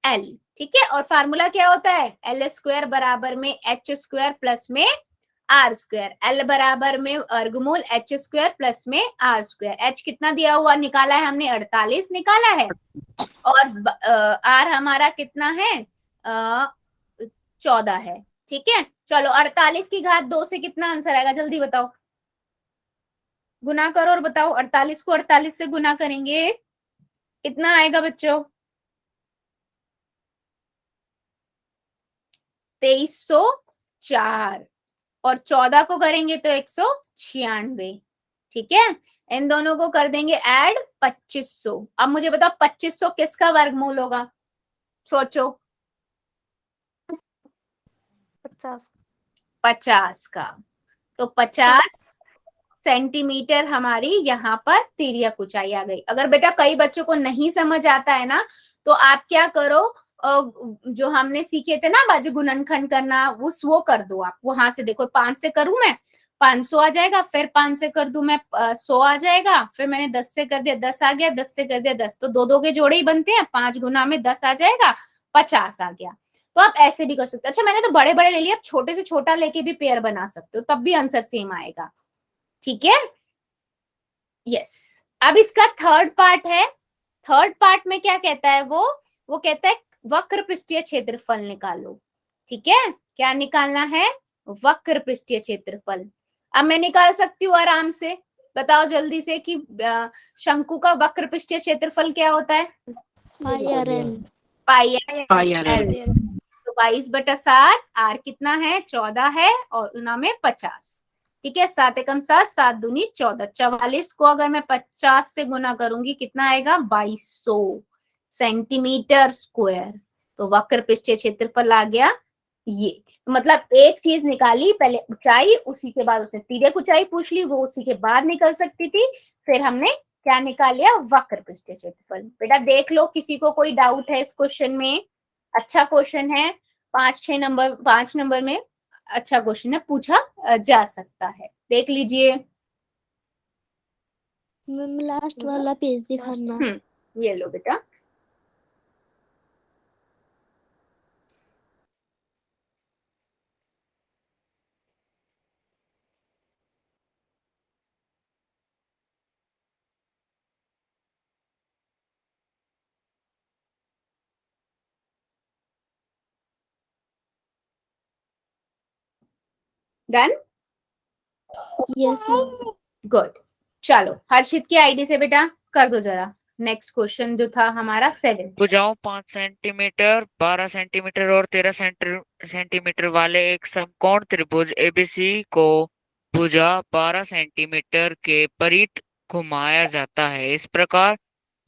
L। ठीक है, और फार्मूला क्या होता है, L² बराबर में H² प्लस में R²। L बराबर में वर्गमूल H² प्लस में R²। H कितना दिया हुआ निकाला है हमने, 48 निकाला है, और R हमारा कितना है, 14 है। ठीक है, चलो 48 की घात 2 से कितना आंसर आएगा, जल्दी बताओ, गुना करो और बताओ। 48 को 48 से गुना करेंगे कितना आएगा बच्चों, 2304, और 14 को करेंगे तो 196। ठीक है, इन दोनों को कर देंगे ऐड 2500। अब मुझे बताओ 2500 किसका वर्गमूल होगा, सोचो। 50। 50 का, तो 50 सेंटीमीटर हमारी यहाँ पर तिर्यक ऊंचाई आ गई। अगर बेटा कई बच्चों को नहीं समझ आता है ना, तो आप क्या करो, जो हमने सीखे थे ना बाजू गुणनखंड करना, वो कर दो आप वहां से। देखो 5 से करूं मैं 500 आ जाएगा, फिर 5 से कर दूं मैं 100 आ जाएगा, फिर मैंने 10 से कर दिया 10 आ गया, 10 से कर दिया 10, तो दो दो के जोड़े ही बनते हैं, 5 गुना में 10 आ जाएगा, 50 आ गया। तो आप ऐसे भी कर सकते हो। अच्छा मैंने तो बड़े बड़े ले लिया, आप छोटे से छोटा लेके भी पेयर बना सकते हो, तब भी आंसर सेम आएगा। ठीक है, यस। अब इसका थर्ड पार्ट है। थर्ड पार्ट में क्या कहता है वो कहता है वक्र पृष्ठीय क्षेत्रफल निकालो। ठीक है, क्या निकालना है, वक्र पृष्ठीय क्षेत्रफल। अब मैं निकाल सकती हूँ आराम से, बताओ जल्दी से कि शंकु का वक्र पृष्ठीय क्षेत्रफल क्या होता है, पाई पाई पाई एल। तो 22/7, आर कितना है 14 है, और गुना में 50। ठीक है, 7 एकम 7, 7 दूनी 14, 44 को अगर मैं 50 से गुना करूंगी कितना आएगा, 2200 सेंटीमीटर स्क्वायर। तो वक्र पृष्ठीय क्षेत्रफल आ गया ये। मतलब एक चीज निकाली, पहले ऊंचाई, उसी के बाद उसने तिर्यक ऊंचाई पूछ ली, वो उसी के बाद निकल सकती थी, फिर हमने क्या निकाल लिया, वक्र पृष्ठीय क्षेत्रफल। बेटा देख लो किसी को कोई डाउट है इस क्वेश्चन में, अच्छा क्वेश्चन है, 5 नंबर में अच्छा क्वेश्चन है, पूछा जा सकता है, देख लीजिए। मैम लास्ट वाला पेज दिखाना। ये लो बेटा, डन, यस गुड। चलो हर्षित की आईडी से बेटा कर दो जरा नेक्स्ट क्वेश्चन जो था हमारा 7। भुजाओं 5 सेंटीमीटर, 12 सेंटीमीटर और 13 सेंटीमीटर वाले एक समकोण त्रिभुज एबीसी को भुजा 12 सेंटीमीटर के परित घुमाया जाता है। इस प्रकार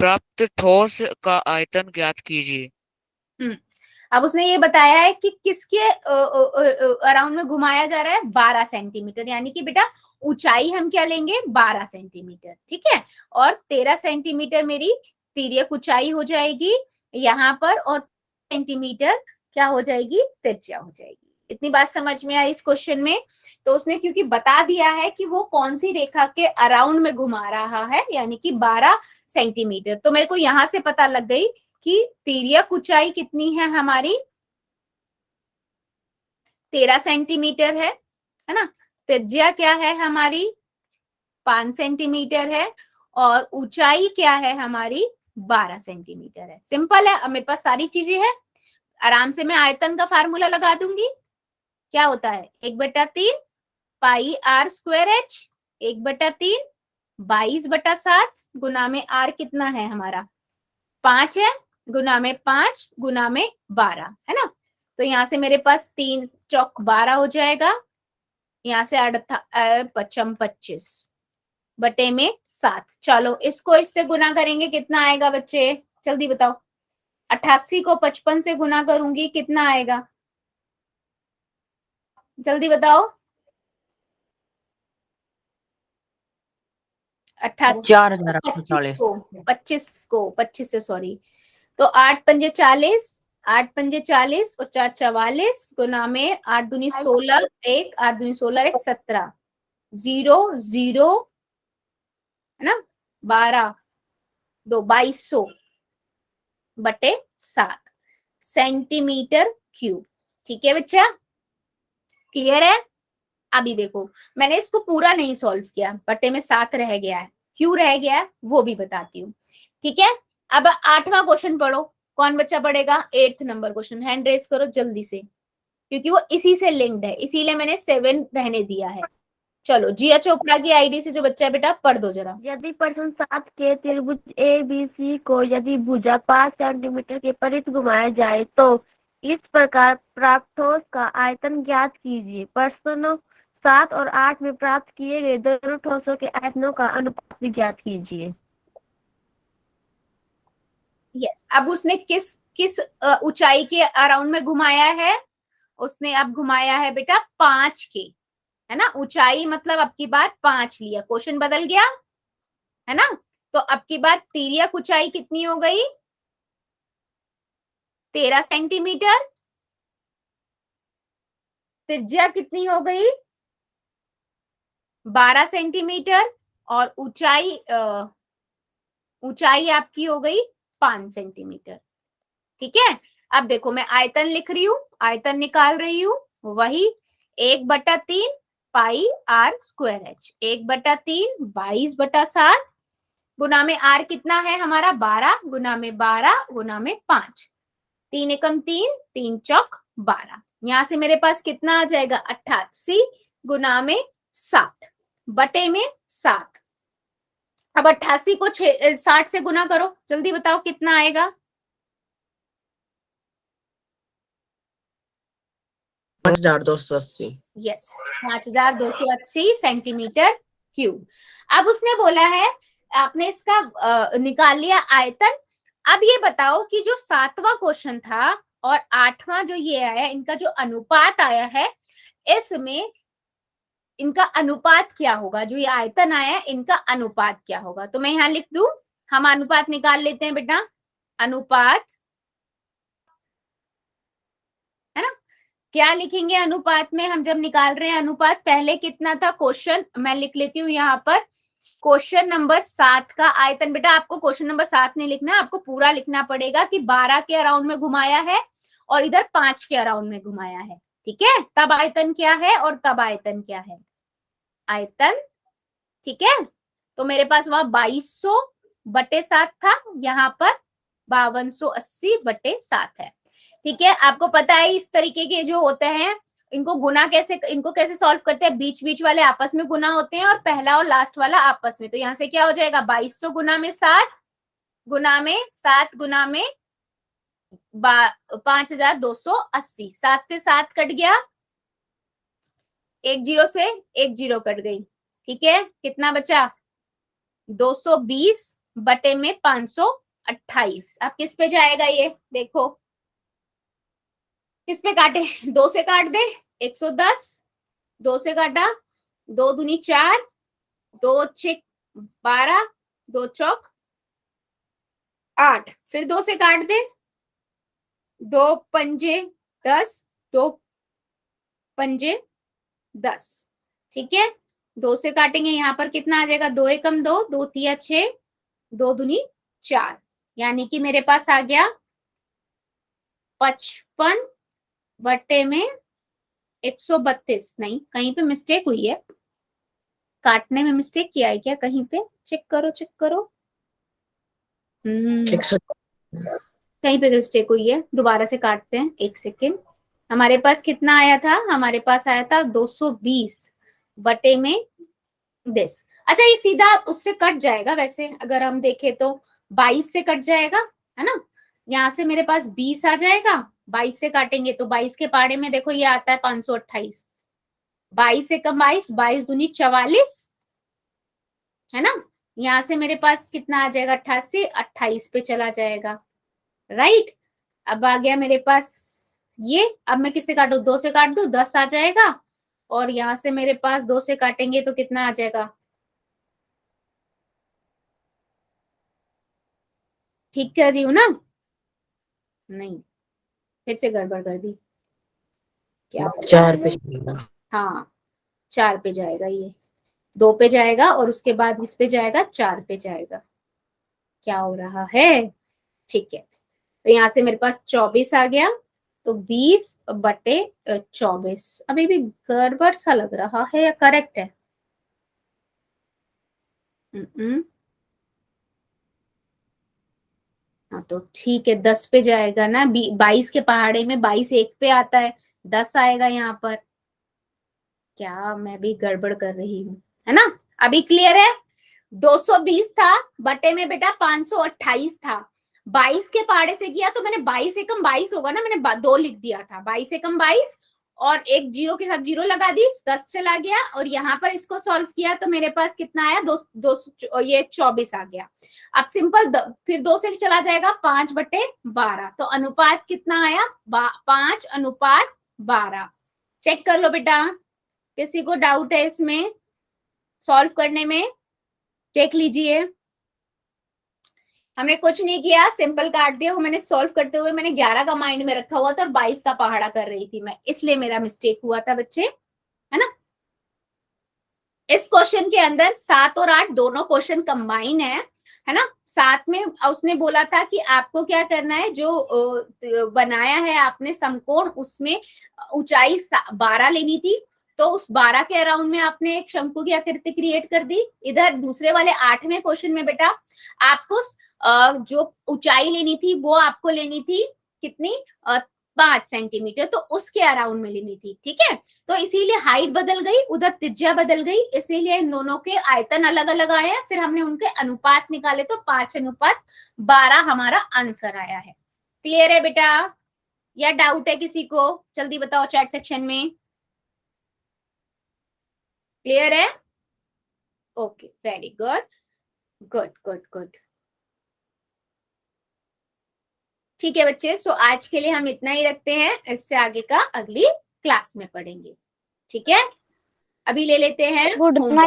प्राप्त ठोस का आयतन ज्ञात कीजिए। अब उसने ये बताया है कि किसके अराउंड में घुमाया जा रहा है, 12 सेंटीमीटर, यानी कि बेटा ऊंचाई हम क्या लेंगे, 12 सेंटीमीटर। ठीक है, और 13 सेंटीमीटर मेरी तिर्यक ऊंचाई हो जाएगी यहाँ पर, और सेंटीमीटर क्या हो जाएगी, त्रिज्या हो जाएगी। इतनी बात समझ में आई इस क्वेश्चन में। तो उसने क्योंकि बता दिया है कि वो कौन सी रेखा के अराउंड में घुमा रहा है, यानी कि 12 सेंटीमीटर, तो मेरे को यहाँ से पता लग गई कि तिर्यक ऊंचाई कितनी है हमारी, 13 सेंटीमीटर है ना। त्रिज्या क्या है हमारी, 5 सेंटीमीटर है, और ऊंचाई क्या है हमारी, 12 सेंटीमीटर है। सिंपल है। अब मेरे पास सारी चीजें हैं, आराम से मैं आयतन का फार्मूला लगा दूंगी। क्या होता है 1/3 पाई आर स्क्वायर एच, 1/3 22/7 गुना में आर कितना है हमारा 5 है, गुना में 5 गुना में 12 है ना। तो यहाँ से मेरे पास 3 चौक 12 हो जाएगा, यहाँ से 25 बटे में 7। चलो इसको इससे गुना करेंगे कितना आएगा बच्चे, जल्दी बताओ। 88 को 55 से गुना करूंगी कितना आएगा, जल्दी बताओ। 88 4048। 25 से सॉरी, तो 8 पंजे 40, 8 पंजे 40 और 4 44 गुना में 8 दूनी 16, 1 8 दूनी 16 1 17, 0 0 है ना, 12 2 2200 बटे 7 सेंटीमीटर क्यूब। ठीक है बच्चा, क्लियर है। अभी देखो मैंने इसको पूरा नहीं सॉल्व किया, बटे में 7 रह गया है, क्यों रह गया है वो भी बताती हूँ। ठीक है, अब 8वां क्वेश्चन पढ़ो। कौन बच्चा पढ़ेगा 8th number question, hand raise करो जल्दी से, क्योंकि वो इसी से लिंक्ड है, इसीलिए मैंने 7 रहने दिया है। चलो जिया चोपड़ा की आईडी से जो बच्चा है बेटा पढ़ दो जरा। यदि प्रश्न 7 के त्रिभुज ABC को यदि भुजा 5 सेंटीमीटर के परित घुमाया जाए तो इस प्रकार प्राप्त ठोस का आयतन ज्ञात कीजिए। प्रश्नों 7 और 8 में प्राप्त किए गए दोनों ठोसों के आयतनों का अनुपात भी ज्ञात कीजिए। यस, अब उसने किस किस ऊंचाई के अराउंड में घुमाया है, उसने अब घुमाया है बेटा 5 के, है ना। ऊंचाई मतलब अब की बार 5 लिया, क्वेश्चन बदल गया है ना। तो अब की बार तिर्यक ऊंचाई कितनी हो गई 13 सेंटीमीटर, त्रिज्या कितनी हो गई 12 सेंटीमीटर, और ऊंचाई ऊंचाई आपकी हो गई 5 सेंटीमीटर। ठीक है, अब देखो मैं आयतन लिख रही हूँ, आयतन निकाल रही हूँ, वही 1/3 पाई आर स्क्वायर एच, 1/3 22/7 गुना में आर कितना है हमारा 12 गुना में 12 गुना में 5, 3 एकम 3 3 चौक 12। यहां से मेरे पास कितना आ जाएगा 88 गुना में 60 बटे में 7। अब 88 को 60 से गुना करो, जल्दी बताओ कितना आएगा। 5280। Yes, 5280 centimetre cube. अब उसने बोला है आपने इसका निकाल लिया आयतन। अब ये बताओ कि जो 7वां क्वेश्चन था और 8वां जो ये आया, इनका जो अनुपात आया है, इसमें इनका अनुपात क्या होगा, जो ये आयतन आया है इनका अनुपात क्या होगा। तो मैं यहाँ लिख दूं, हम अनुपात निकाल लेते हैं बेटा। अनुपात है ना, क्या लिखेंगे अनुपात में हम जब निकाल रहे हैं अनुपात, पहले कितना था क्वेश्चन, मैं लिख लेती हूँ यहाँ पर क्वेश्चन नंबर 7 का आयतन। बेटा आपको क्वेश्चन नंबर 7 नहीं लिखना, आपको पूरा लिखना पड़ेगा कि 12 के अराउंड में घुमाया है और इधर 5 के अराउंड में घुमाया है। ठीक है, तब आयतन क्या है और तब आयतन क्या है, आयतन। ठीक है, तो मेरे पास वहां 2200/7 था, यहाँ पर 5280/7 है। ठीक है, आपको पता है इस तरीके के जो होते हैं इनको गुना कैसे, इनको कैसे सॉल्व करते हैं, बीच बीच वाले आपस में गुना होते हैं और पहला और लास्ट वाला आपस में। तो यहाँ से क्या हो जाएगा 2200 गुना में 7 गुना में 7 गुना में 5280, 7 से 7 कट गया, 1 0 से 1 0 कट गई। ठीक है, कितना बचा 220 बटे में 528। अब किस पे जाएगा ये देखो, किस पे काटे, 2 से काट दे 110, 2 से काटा 2 दूनी 4, 2 6 12, 2 चौक 8, फिर 2 से काट दे 2 पंजे 10, 2 पंजे 10। ठीक है, 2 से काटेंगे यहाँ पर कितना आ जाएगा 2 एकम 2, 2 तिया 6, 2 दूनी 4, यानी कि मेरे पास आ गया 55 बटे में 132। नहीं, कहीं पे मिस्टेक हुई है, काटने में मिस्टेक किया है क्या कहीं पे, चेक करो चेक करो। कहीं पे मिस्टेक हुई है, दोबारा से काटते हैं, 1 सेकेंड। हमारे पास कितना आया था? हमारे पास आया था 220 बटे में 10। अच्छा, ये सीधा उससे कट जाएगा वैसे, अगर हम देखें तो 22 से कट जाएगा, है ना। यहाँ से मेरे पास 20 आ जाएगा, 22 से काटेंगे तो 22 के पाड़े में देखो ये आता है 528। 22 से कम 22, 22 दूनी 44, है ना। यहाँ से मेरे पास कितना आ जाएगा? 88, 28 पे चला जाएगा, राइट। अब आ गया मेरे पास ये, अब मैं किससे काटू? 2 से काट दू, 10 आ जाएगा। और यहाँ से मेरे पास 2 से काटेंगे तो कितना आ जाएगा? ठीक कर रही हूँ ना? नहीं, फिर से गड़बड़ कर दी क्या? 4 पे। हाँ, 4 पे जाएगा, ये 2 पे जाएगा और उसके बाद इस पे जाएगा, 4 पे जाएगा। क्या हो रहा है? ठीक है, तो यहाँ से मेरे पास 24 आ गया, तो 20 बटे 24। अभी भी गड़बड़ सा लग रहा है या करेक्ट है? हाँ, तो ठीक है, 10 पे जाएगा ना। 22 के पहाड़े में 22 1 पे आता है, 10 आएगा यहाँ पर। क्या मैं भी गड़बड़ कर रही हूँ, है ना। अभी क्लियर है? 220 था बटे में बेटा 528 था। 22 के पहाड़े से किया तो मैंने 22 एकम 22 होगा ना, मैंने 2 लिख दिया था। 22 एकम 22 और एक जीरो के साथ जीरो लगा दी, 10 चला गया। और यहाँ पर इसको सॉल्व किया तो मेरे पास कितना आया? ये 24 आ गया। अब सिंपल फिर 2 से चला जाएगा 5 बटे 12, तो अनुपात कितना आया? 5 अनुपात 12। चेक कर लो बेटा, किसी को डाउट है इसमें सॉल्व करने में? चेक लीजिए। हमने कुछ नहीं किया, सिंपल काट दिया। वो मैंने सॉल्व करते हुए मैंने 11 का माइंड में रखा हुआ था और 22 का पहाड़ा कर रही थी मैं, इसलिए मेरा मिस्टेक हुआ था बच्चे, है ना। इस क्वेश्चन के अंदर 7 और 8 दोनों क्वेश्चन कंबाइन है ना। साथ में उसने बोला था कि आपको क्या करना है, जो बनाया है आपने समकोण, उसमें ऊंचाई 12 लेनी थी। तो उस 12 के अराउंड में आपने एक शंकु की आकृति क्रिएट कर दी। इधर दूसरे वाले 8वें क्वेश्चन में बेटा आपको जो ऊंचाई लेनी थी वो आपको लेनी थी कितनी? 5 सेंटीमीटर, तो उसके अराउंड में लेनी थी, ठीक है। तो इसीलिए हाइट बदल गई, उधर त्रिज्या बदल गई, इसीलिए इन दोनों के आयतन अलग अलग आए हैं। फिर हमने उनके अनुपात निकाले तो 5 अनुपात 12 हमारा आंसर आया है। क्लियर है बेटा, या डाउट है किसी को? जल्दी बताओ चैट सेक्शन में। क्लियर है? Okay, very good, good good good. ठीक है बच्चे, सो आज के लिए हम इतना ही रखते हैं, इससे आगे का अगली क्लास में पढ़ेंगे, ठीक है। अभी ले लेते हैं गुड होमवर्क।